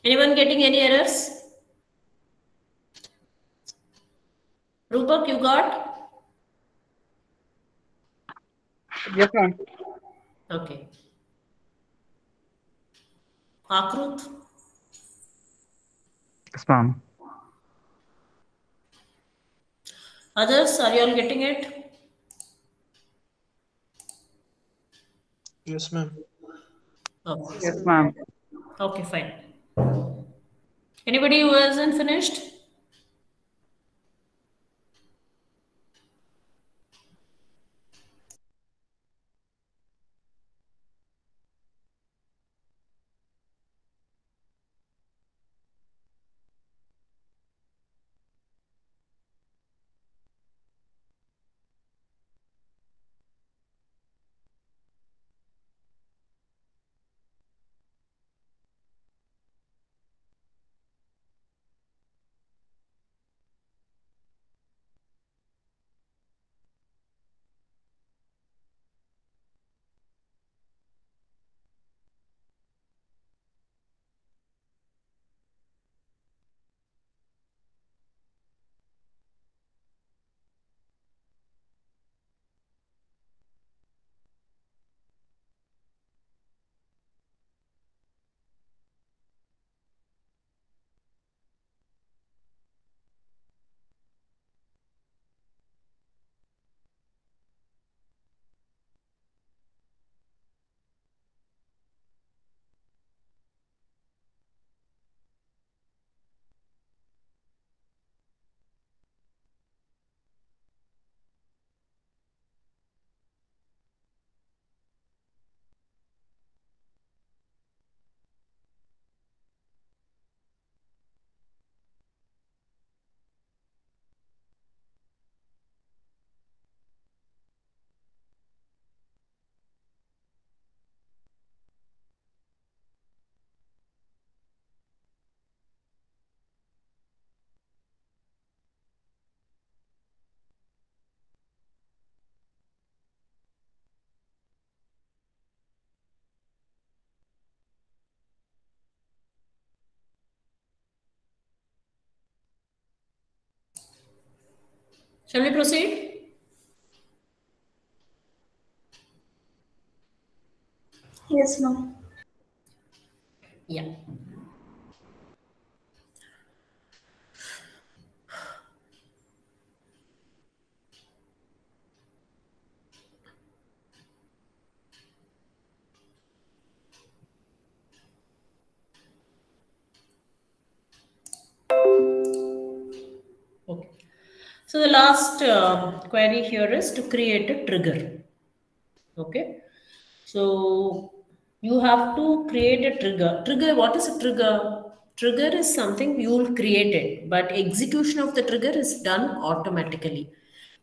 Anyone getting any errors? Rupak, you got? Yes, ma'am. Okay. Akrut? Yes, ma'am. Others, are you all getting it? Yes, ma'am. Okay. Yes, ma'am. Okay, fine. Anybody who hasn't finished? Shall we proceed? Yes, ma'am. Yeah. Okay. So the last query here is to create a trigger. Okay. So you have to create a trigger. Trigger, what is a trigger? Trigger is something you will create it, but execution of the trigger is done automatically.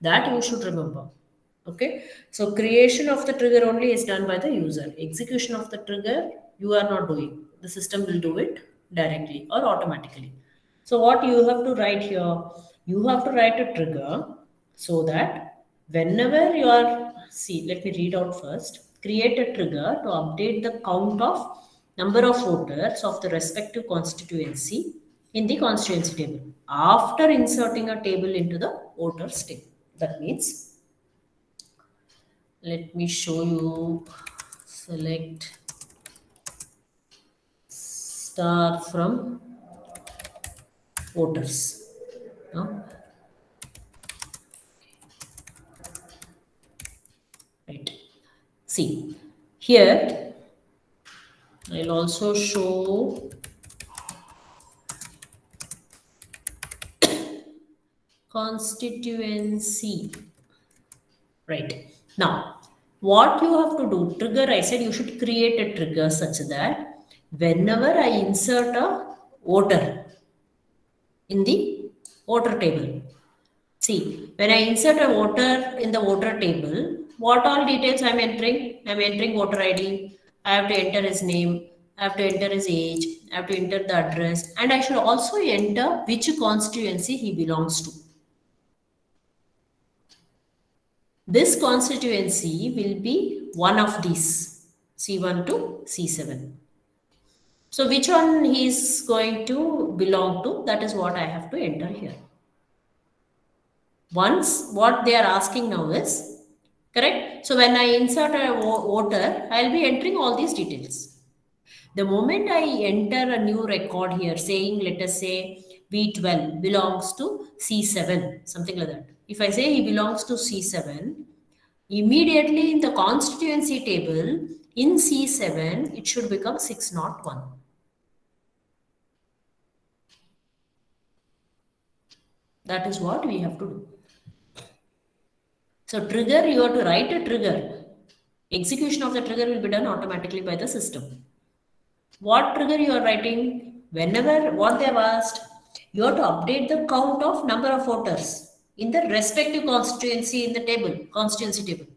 That you should remember. Okay. So creation of the trigger only is done by the user. Execution of the trigger, you are not doing. The system will do it directly or automatically. So what you have to write here, you have to write a trigger so that whenever you are, see, let me read out first. Create a trigger to update the count of number of voters of the respective constituency in the constituency table after inserting a table into the voters table. That means, let me show you, select star from voters. No? Right. See, here I'll also show constituency. Right. Now, what you have to do, trigger, I said you should create a trigger such that whenever I insert a voter in the voter table, see, when I insert a voter in the voter table, what all details I'm entering? I'm entering voter ID. I have to enter his name. I have to enter his age. I have to enter the address. And I should also enter which constituency he belongs to. This constituency will be one of these, C1 to C7. So which one he is going to belong to, that is what I have to enter here. Once what they are asking now is, correct? So when I insert a voter, I'll be entering all these details. The moment I enter a new record here saying, let us say B12 belongs to C7, something like that. If I say he belongs to C7, immediately in the constituency table in C7, it should become 601. That is what we have to do. So trigger, you have to write a trigger. Execution of the trigger will be done automatically by the system. What trigger you are writing? Whenever what they have asked, you have to update the count of number of voters in the respective constituency in the table, constituency table.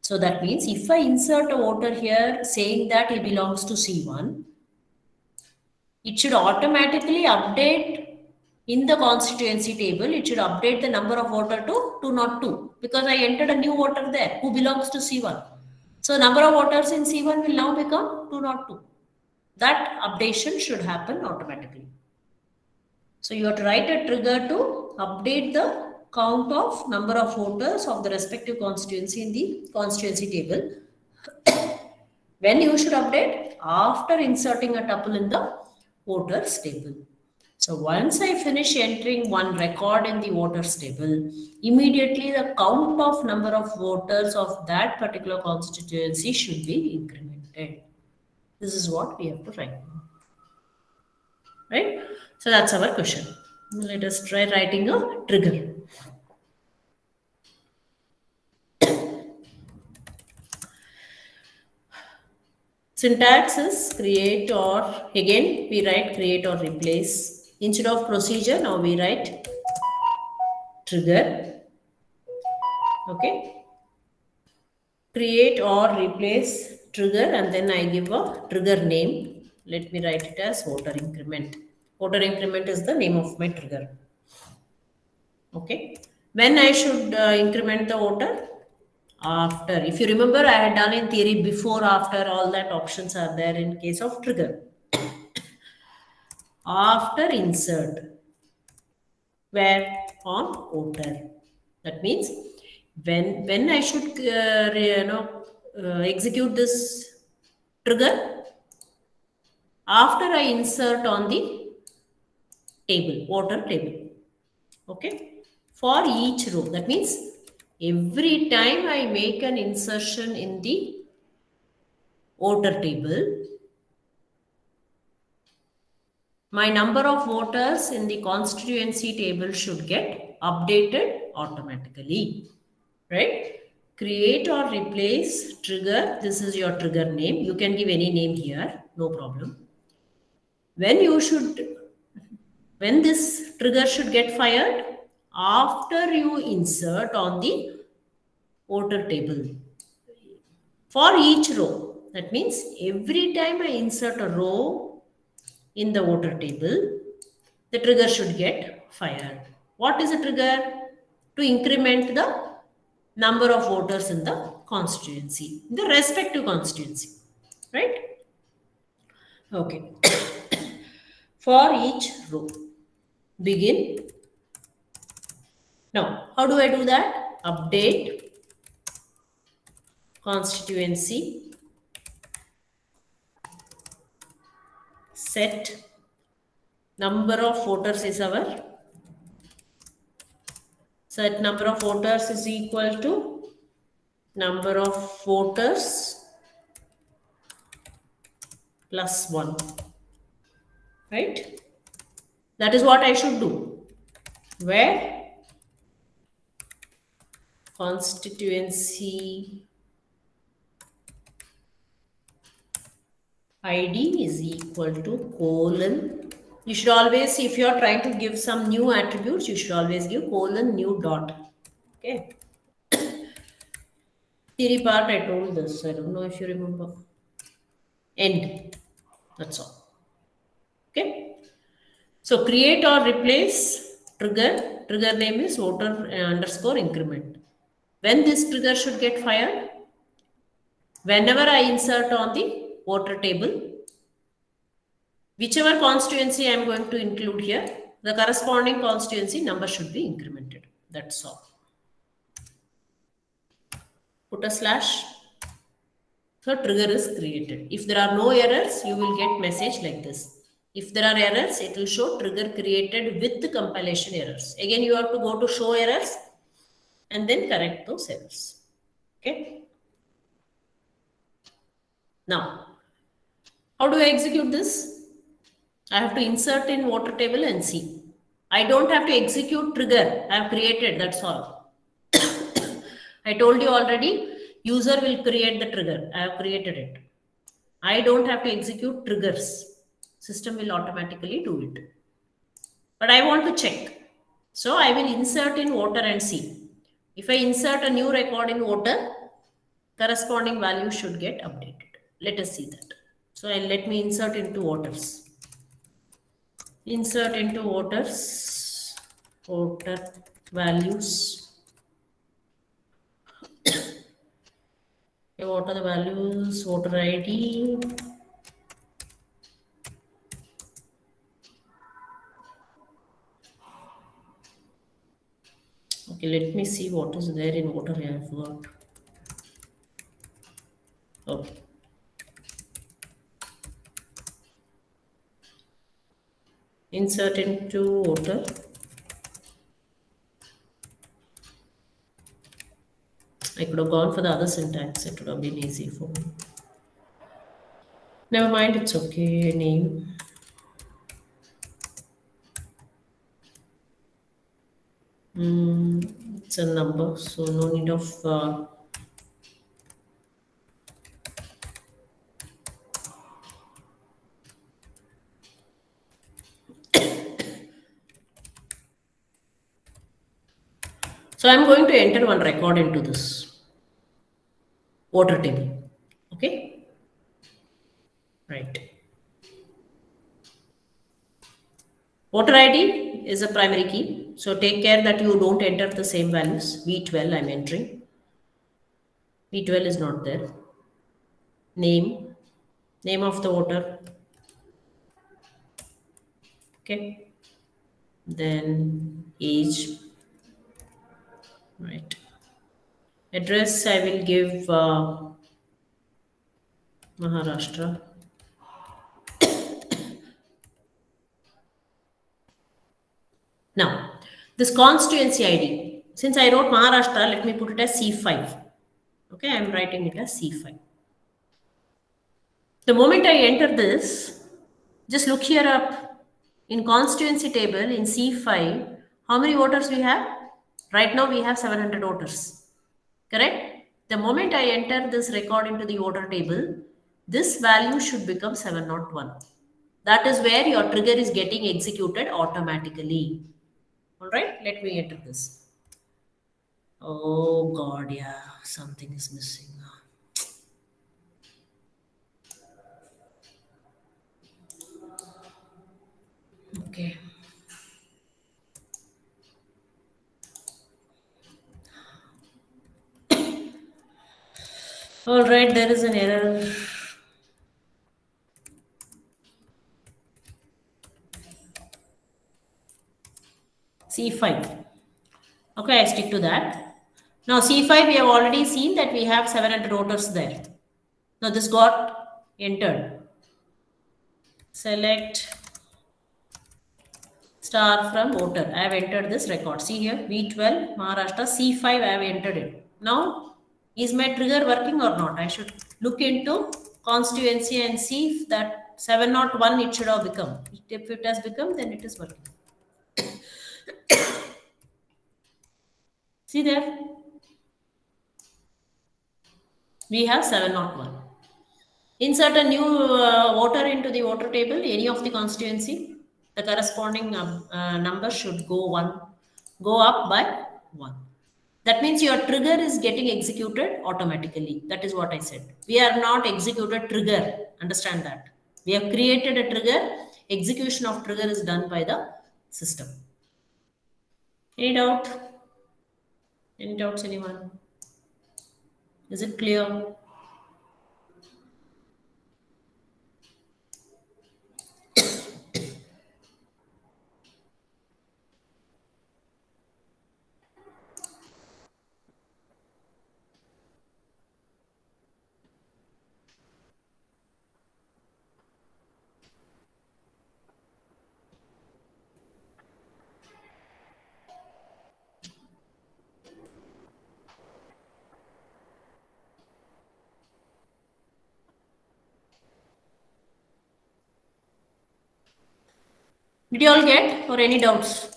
So that means if I insert a voter here saying that he belongs to C1, it should automatically update in the constituency table. It should update the number of voter to 202 because I entered a new voter there who belongs to C1. So number of voters in C1 will now become 202. That updation should happen automatically. So you have to write a trigger to update the count of number of voters of the respective constituency in the constituency table. When you should update? After inserting a tuple in the voters table. So once I finish entering one record in the voters table, immediately the count of number of voters of that particular constituency should be incremented. This is what we have to write. Right? So that's our question. Let us try writing a trigger. Syntax is create or, again we write create or replace. Instead of procedure, now we write trigger. Okay. Create or replace trigger, and then I give a trigger name. Let me write it as voter increment. Voter increment is the name of my trigger. Okay. When I should increment the voter? After. If you remember, I had done in theory before, after, all that options are there in case of trigger. After insert. Where? On voter. That means when I should execute this trigger? After I insert on the table, voter table. Okay. For each row. That means every time I make an insertion in the voter table, my number of voters in the constituency table should get updated automatically. Right? Create or replace trigger. This is your trigger name. You can give any name here. No problem. When this trigger should get fired? After you insert on the voter table. For each row. That means every time I insert a row in the voter table, the trigger should get fired. What is a trigger? To increment the number of voters in the constituency, in the respective constituency. Right? Okay. For each row. Begin. Now, how do I do that? Update constituency, set number of voters is our set number of voters is equal to number of voters plus 1. Right? That is what I should do. Where? Constituency ID is equal to colon. You should always, if you are trying to give some new attributes, you should always give colon new dot. Okay. Theory part I told this. I don't know if you remember. End. That's all. Okay. So create or replace trigger. Trigger name is voter underscore increment. When this trigger should get fired? Whenever I insert on the voter table, Whichever constituency I am going to include here, the corresponding constituency number should be incremented. That's all. Put a slash. So trigger is created. If there are no errors, you will get message like this. If there are errors, it will show trigger created with the compilation errors. Again, you have to go to show errors and then correct those errors. Okay. Now, how do I execute this? I have to insert in water table and see. I don't have to execute trigger. I have created, that's all. I told you already, user will create the trigger. I have created it. I don't have to execute triggers. System will automatically do it. But I want to check. So I will insert in water and see. If I insert a new record in water, corresponding value should get updated. Let us see that. So let me insert into waters. Insert into waters, water values. Okay, what are the values? Water ID. Okay, let me see what is there in water I have got. Okay. Insert into water. I could have gone for the other syntax. It would have been easy for me. Never mind, it's okay. Name. It's a number, so no need of so I'm going to enter one record into this water table. Okay. Right. Water ID is a primary key. So take care that you don't enter the same values. V12 I'm entering. V12 is not there. Name. Name of the water. Okay. Then age. Right. Address I will give Maharashtra. Now, this constituency ID, since I wrote Maharashtra, let me put it as C5. Okay, I am writing it as C5. The moment I enter this, just look here up. In constituency table in C5, how many voters we have? Right now we have 700 voters. Correct? The moment I enter this record into the voter table, this value should become 701. That is where your trigger is getting executed automatically. All right, let me enter this. Oh God, yeah, something is missing. Okay. All right, there is an error. C5. Okay, I stick to that. Now C5, we have already seen that we have 700 voters there. Now this got entered. Select star from voter. I have entered this record. See here, V12, Maharashtra, C5, I have entered it. Now, is my trigger working or not? I should look into constituency and see if that 701 it should have become. If it has become, then it is working. See there, we have 701. Insert a new voter into the voter table, any of the constituency. The corresponding number should go up by 1. That means your trigger is getting executed automatically. That is what I said. We are not executed trigger. Understand that. We have created a trigger. Execution of trigger is done by the system. Any doubt? Any doubts, anyone? Is it clear? Did you all get or any doubts?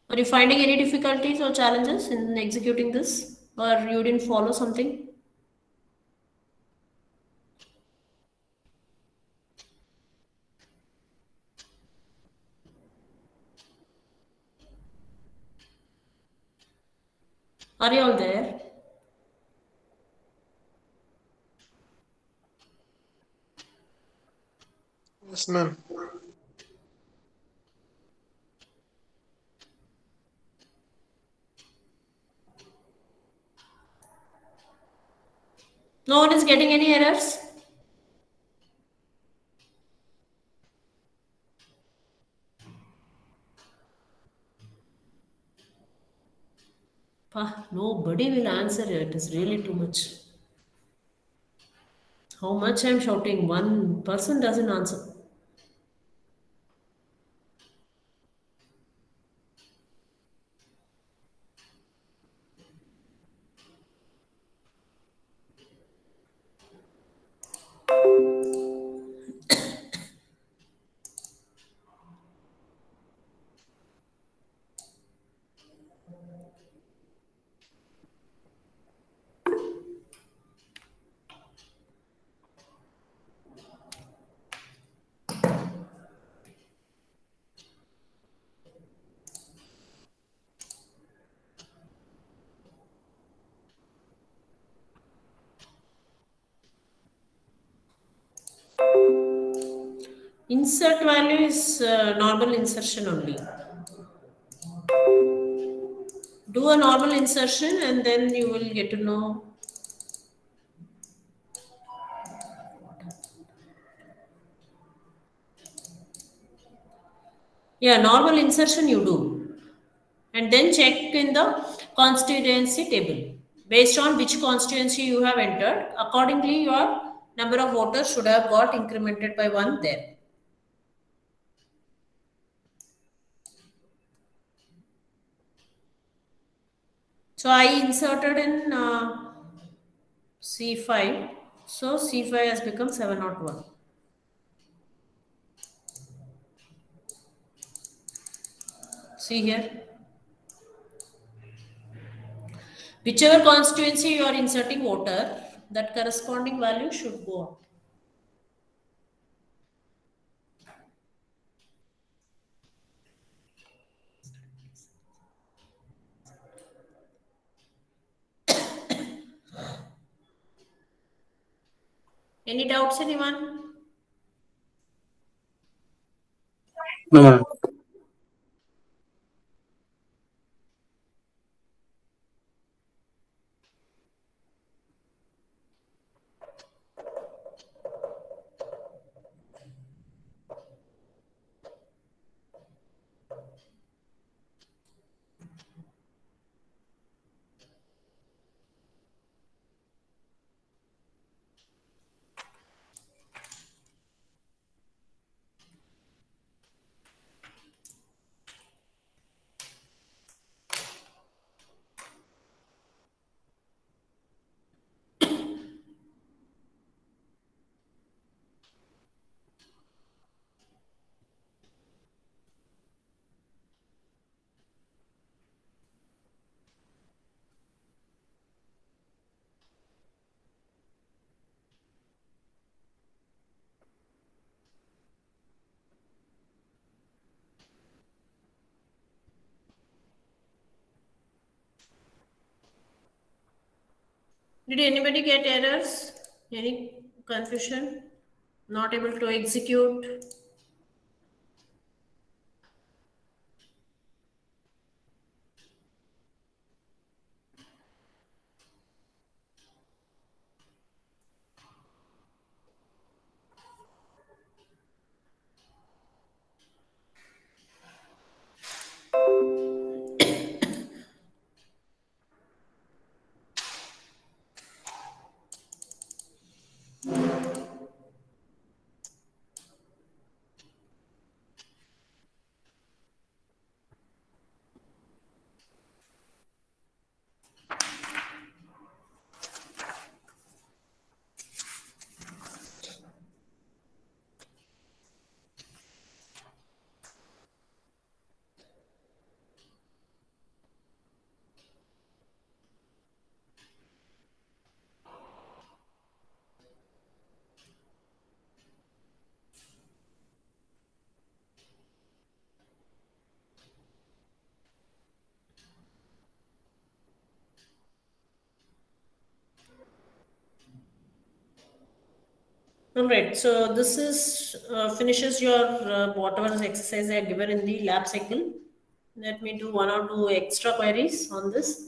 Are you finding any difficulties or challenges in executing this, or you didn't follow something? Are you all there? Yes, ma'am. No one is getting any errors? Nobody will answer it. It is really too much. How much I'm shouting, one person doesn't answer. Insert value is normal insertion only. Do a normal insertion and then you will get to know. Yeah, normal insertion you do. And then check in the constituency table. Based on which constituency you have entered, accordingly your number of voters should have got incremented by 1 there. So I inserted in C5. So C5 has become 701. See here. Whichever constituency you are inserting voter, that corresponding value should go up. Any doubts, anyone? No, ma'am. Did anybody get errors? Any confusion? Not able to execute? All right. So this is finishes your whatever exercise I have given in the lab cycle. Let me do one or two extra queries on this.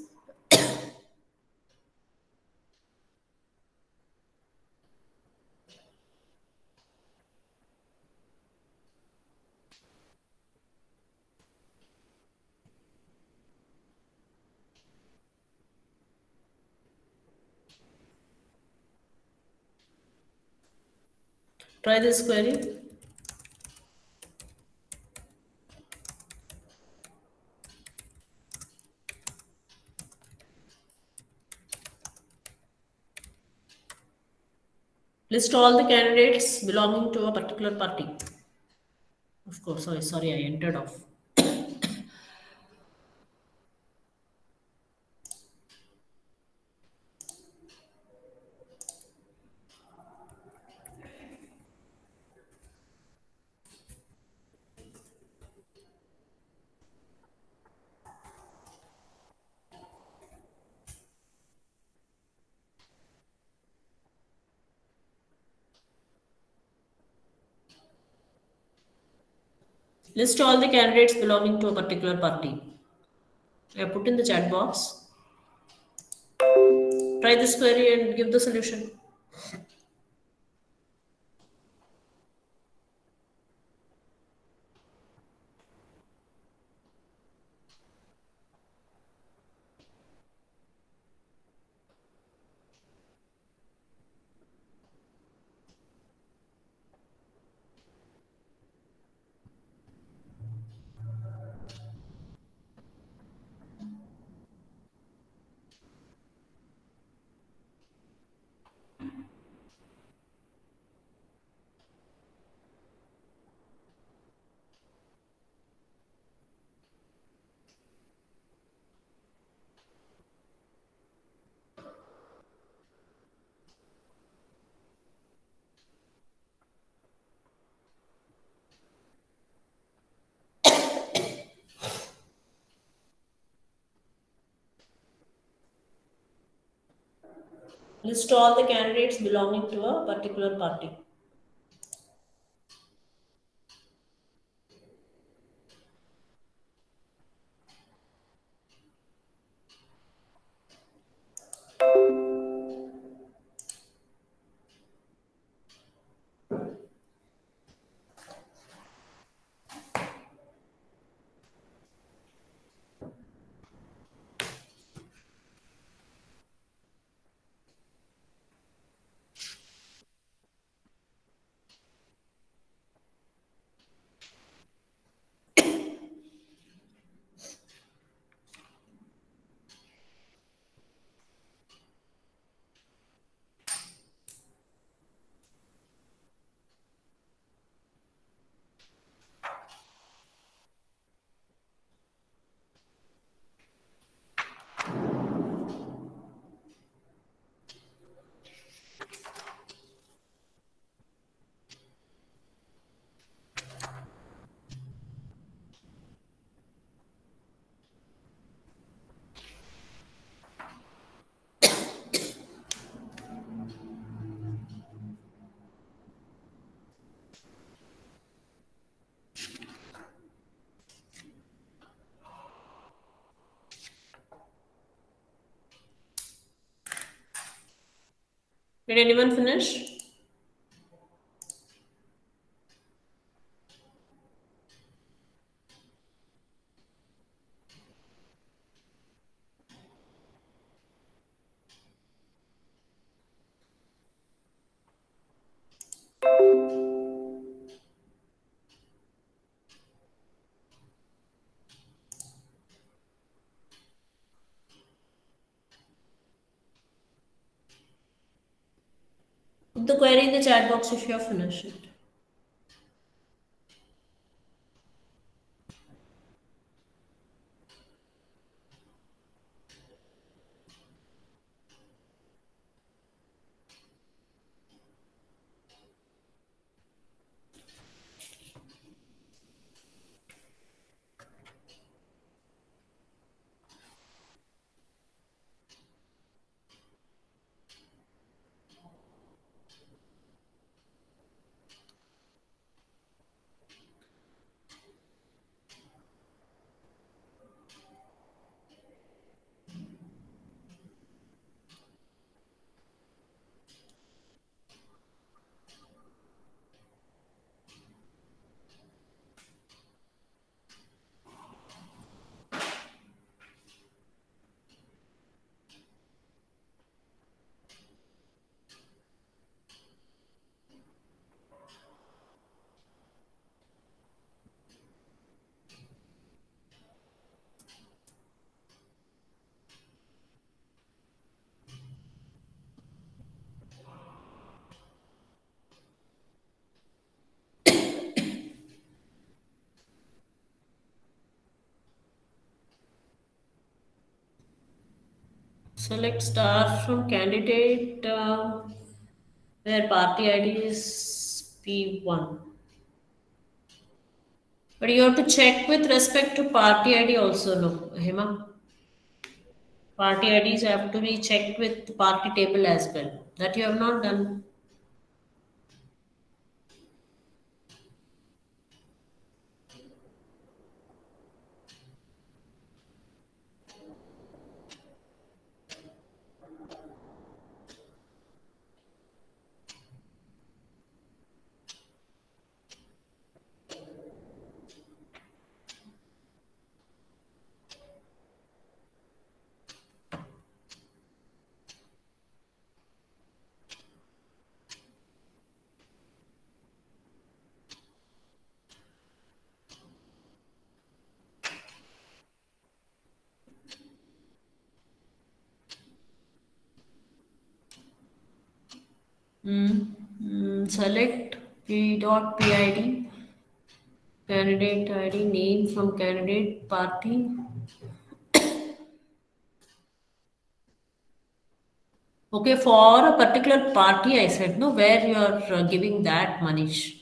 Try this query. List all the candidates belonging to a particular party. Of course, sorry, I entered off. List all the candidates belonging to a particular party. I put in the chat box. Try this query and give the solution. List all the candidates belonging to a particular party. Did anyone finish? Put the query in the chat box if you have finished it. Select star from candidate where party ID is P1. But you have to check with respect to party ID also, no, Hema? Party IDs have to be checked with party table as well. That you have not done. Select P.PID candidate ID name from candidate party. Okay, for a particular party, I said, no, where you are giving that, Manish.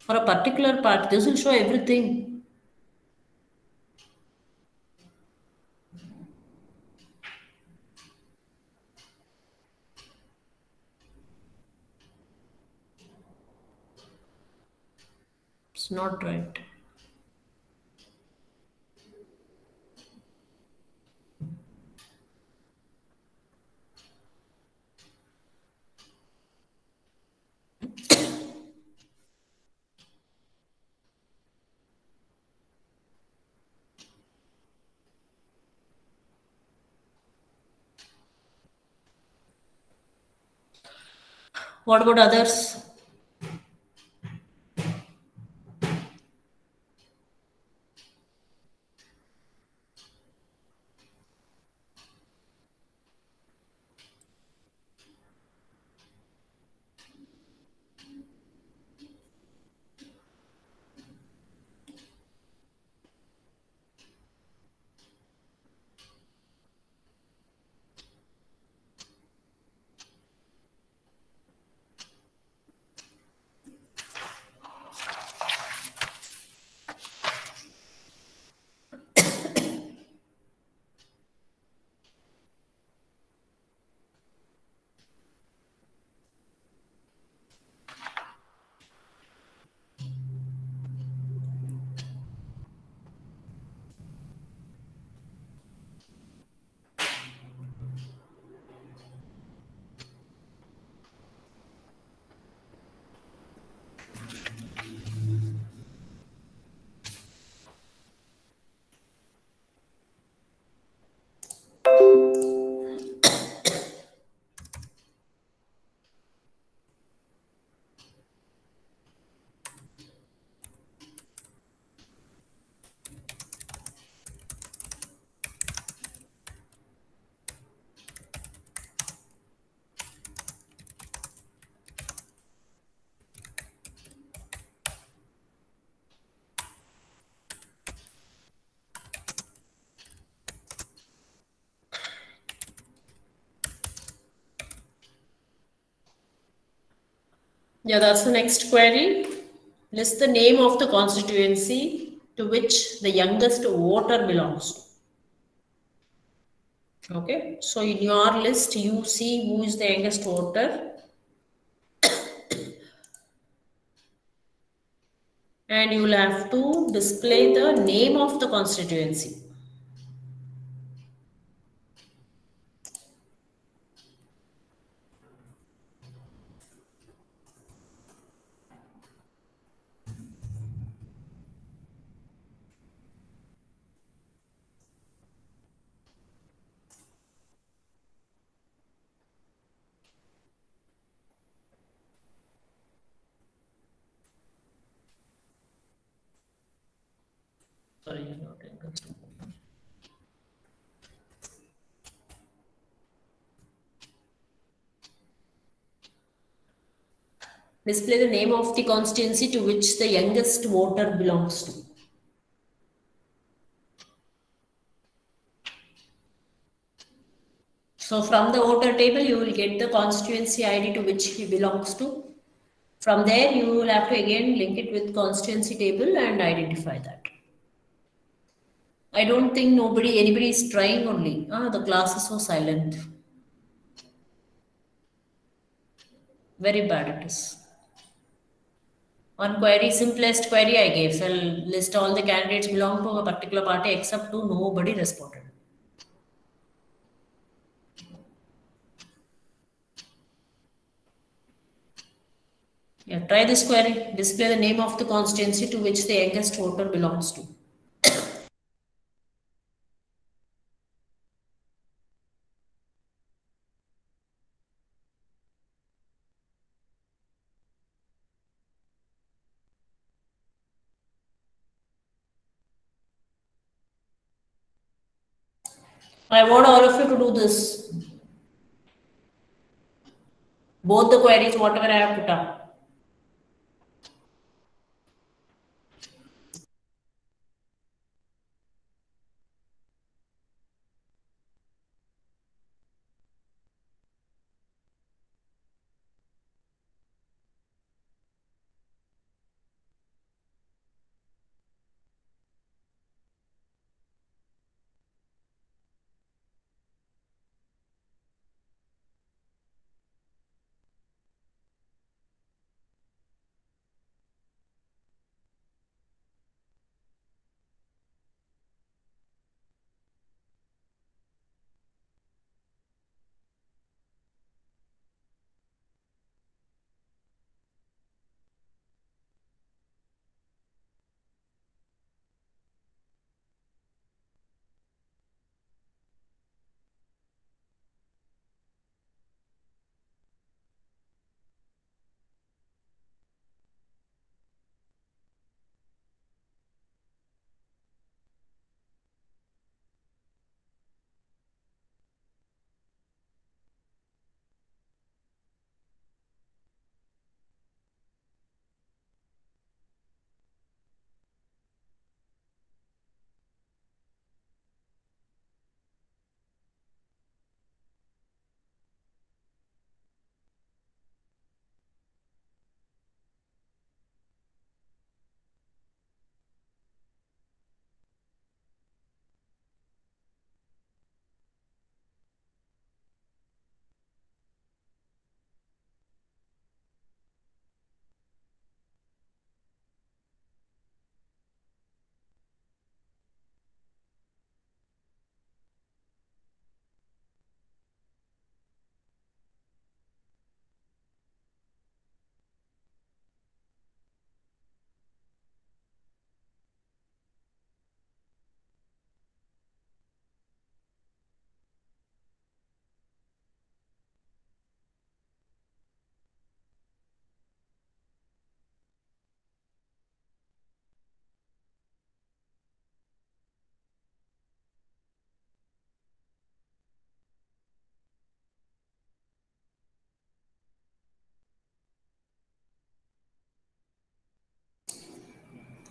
For a particular party, this will show everything. It's not right. What about others? Yeah, that's the next query. List the name of the constituency to which the youngest voter belongs to. Okay, so in your list, you see who is the youngest voter. And you will have to display the name of the constituency. Sorry, not youngest. Display the name of the constituency to which the youngest voter belongs to. So from the voter table, you will get the constituency ID to which he belongs to. From there, you will have to again link it with constituency table and identify that. I don't think anybody is trying only. The class is so silent. Very bad it is. One query, simplest query I gave. So I'll list all the candidates belong to a particular party except two. Nobody responded. Yeah, try this query. Display the name of the constituency to which the youngest voter belongs to. I want all of you to do this. Both the queries, whatever I have put up.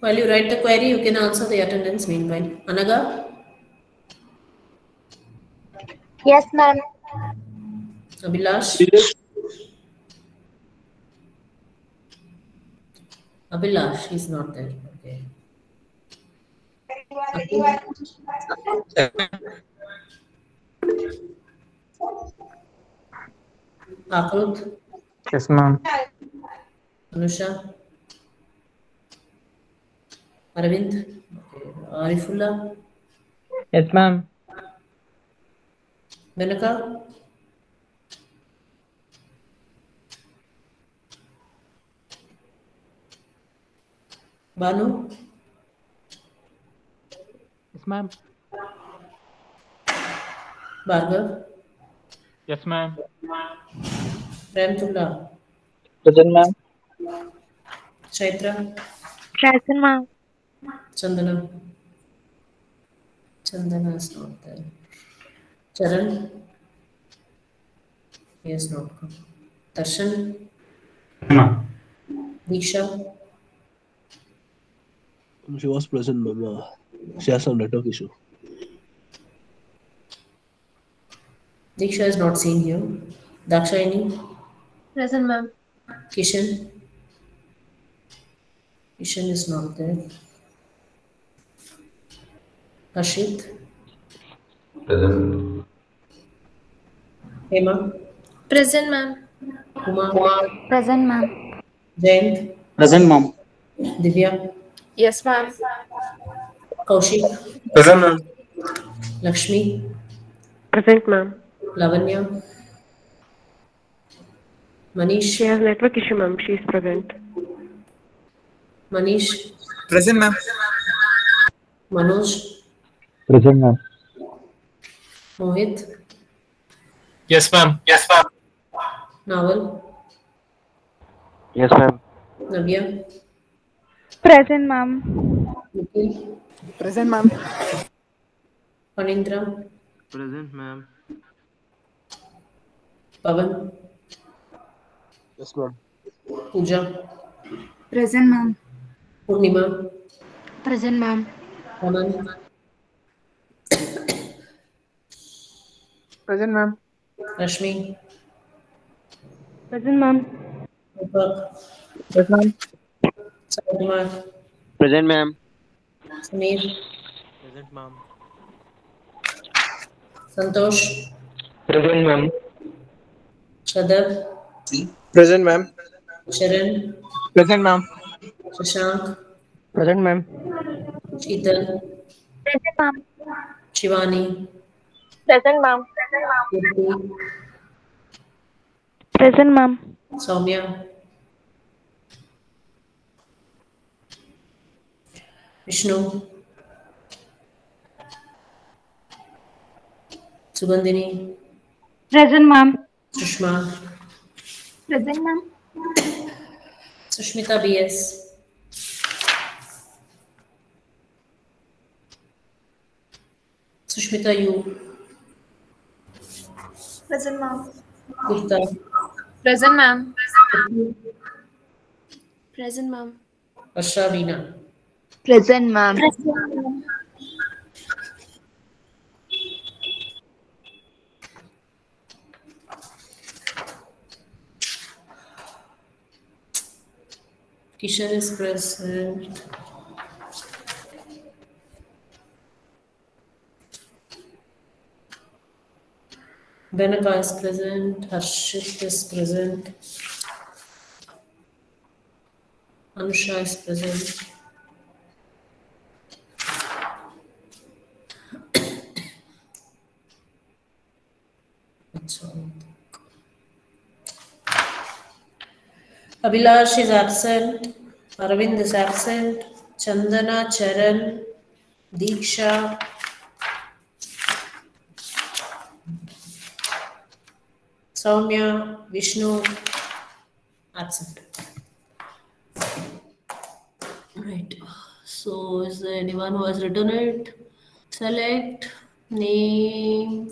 While you write the query, you can answer the attendance meanwhile. Anaga? Yes, ma'am. Abhilash? Abhilash is not there. Okay. Akrut? Yes, ma'am. Anusha? Arvind? Okay. Arifullah? Yes, ma'am. Menaka? Banu? Yes, ma'am. Bhargav? Yes, ma'am. Ramtullah? Present, ma'am. Chaitra? Present, ma'am. Chandana? Chandana is not there. Charan? He has not come. Darshan? Diksha? She was present, ma'am. She has some network issue. Diksha is not seen here. Dakshayani, Present, ma'am. Kishan. Kishan is not there. Harshit, Present. Hema, Present, ma'am. Uma, Present, ma'am. Jayant, Present, ma'am. Divya, Yes, ma'am. Kaushik, Present, ma'am. Lakshmi, Present, ma'am. Lavanya, Manish, She has network issue, ma'am. She is present. Manish, Present, ma'am. Manoj, Present, ma'am. Mohit, Yes, ma'am. Naval, Yes, ma'am. Navya, Present, ma'am. Nikhil, Present, ma'am. Panindra, Present, ma'am. Pavan, Yes, ma'am. Pooja, Present, ma'am. Purnima, Present, ma'am. Anand, Present, ma'am. Rashmi, Present, ma'am. Deepak, Yes, ma'am. Kumar, Present, ma'am. Samir, Present, ma'am. Santosh, Present, ma'am. Shadab, Present, ma'am. Sharan, Present, ma'am. Shashank, Present, ma'am. Sheetal, Present, ma'am. Shivani, Present, ma'am. Kirti, Present, ma'am. Soumya, Vishnu, Sugandhini, Present, ma'am. Sushma, Present, ma'am. Sushmita BS, Sushmita U, Present, ma'am. Gupta, Present, ma'am. Present, ma'am. Ashra Veena. Present, ma'am. Kishan is present. Benaka is present. Harshit is present. Anusha is present. That's all. Abhilash is absent. Aravind is absent. Chandana, Charan, Diksha, Soumya, Vishnu, absent. Right. So, is there anyone who has written it? Select name,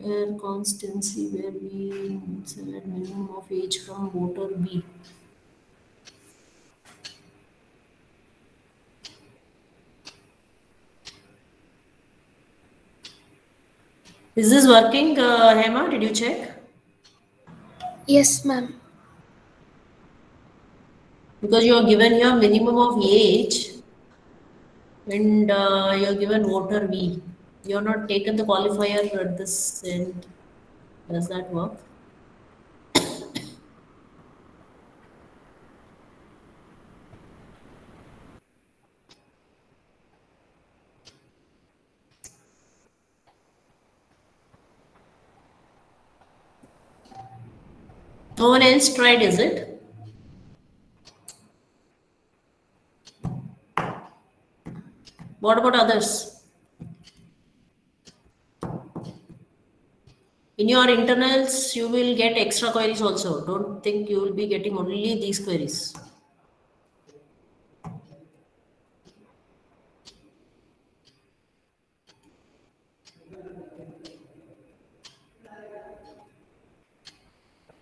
where constancy, where we select minimum of age from voter B. Is this working, Hema? Did you check? Yes, ma'am. Because you are given your minimum of age and you are given voter V. You have not taken the qualifier at this end. Does that work? No one else tried, is it? What about others? In your internals, you will get extra queries also. Don't think you will be getting only these queries.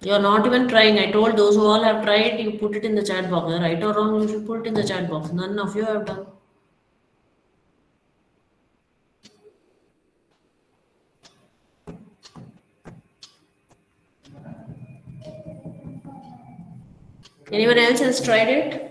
You're not even trying. I told those who all have tried, you put it in the chat box. Right or wrong, you should put it in the chat box. None of you have done. Anyone else has tried it?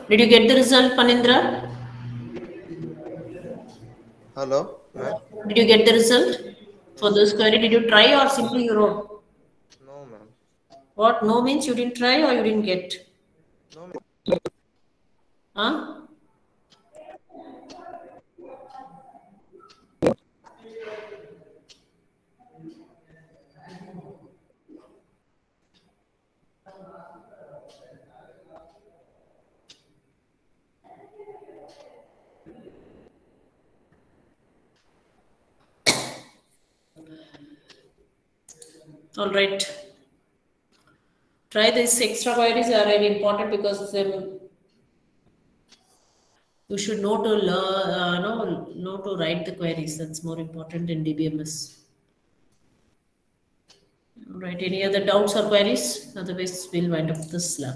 Did you get the result, Panindra? Hello, ma'am. Did you get the result for this query? Did you try or simply you wrote? No, ma'am. What? No means you didn't try or you didn't get? No, ma'am. Huh? All right. Try these extra queries are very important because you should know to learn, know to write the queries. That's more important in DBMS. All right. Any other doubts or queries? Otherwise, we'll wind up this lab.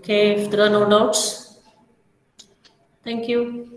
Okay, if there are no doubts, thank you.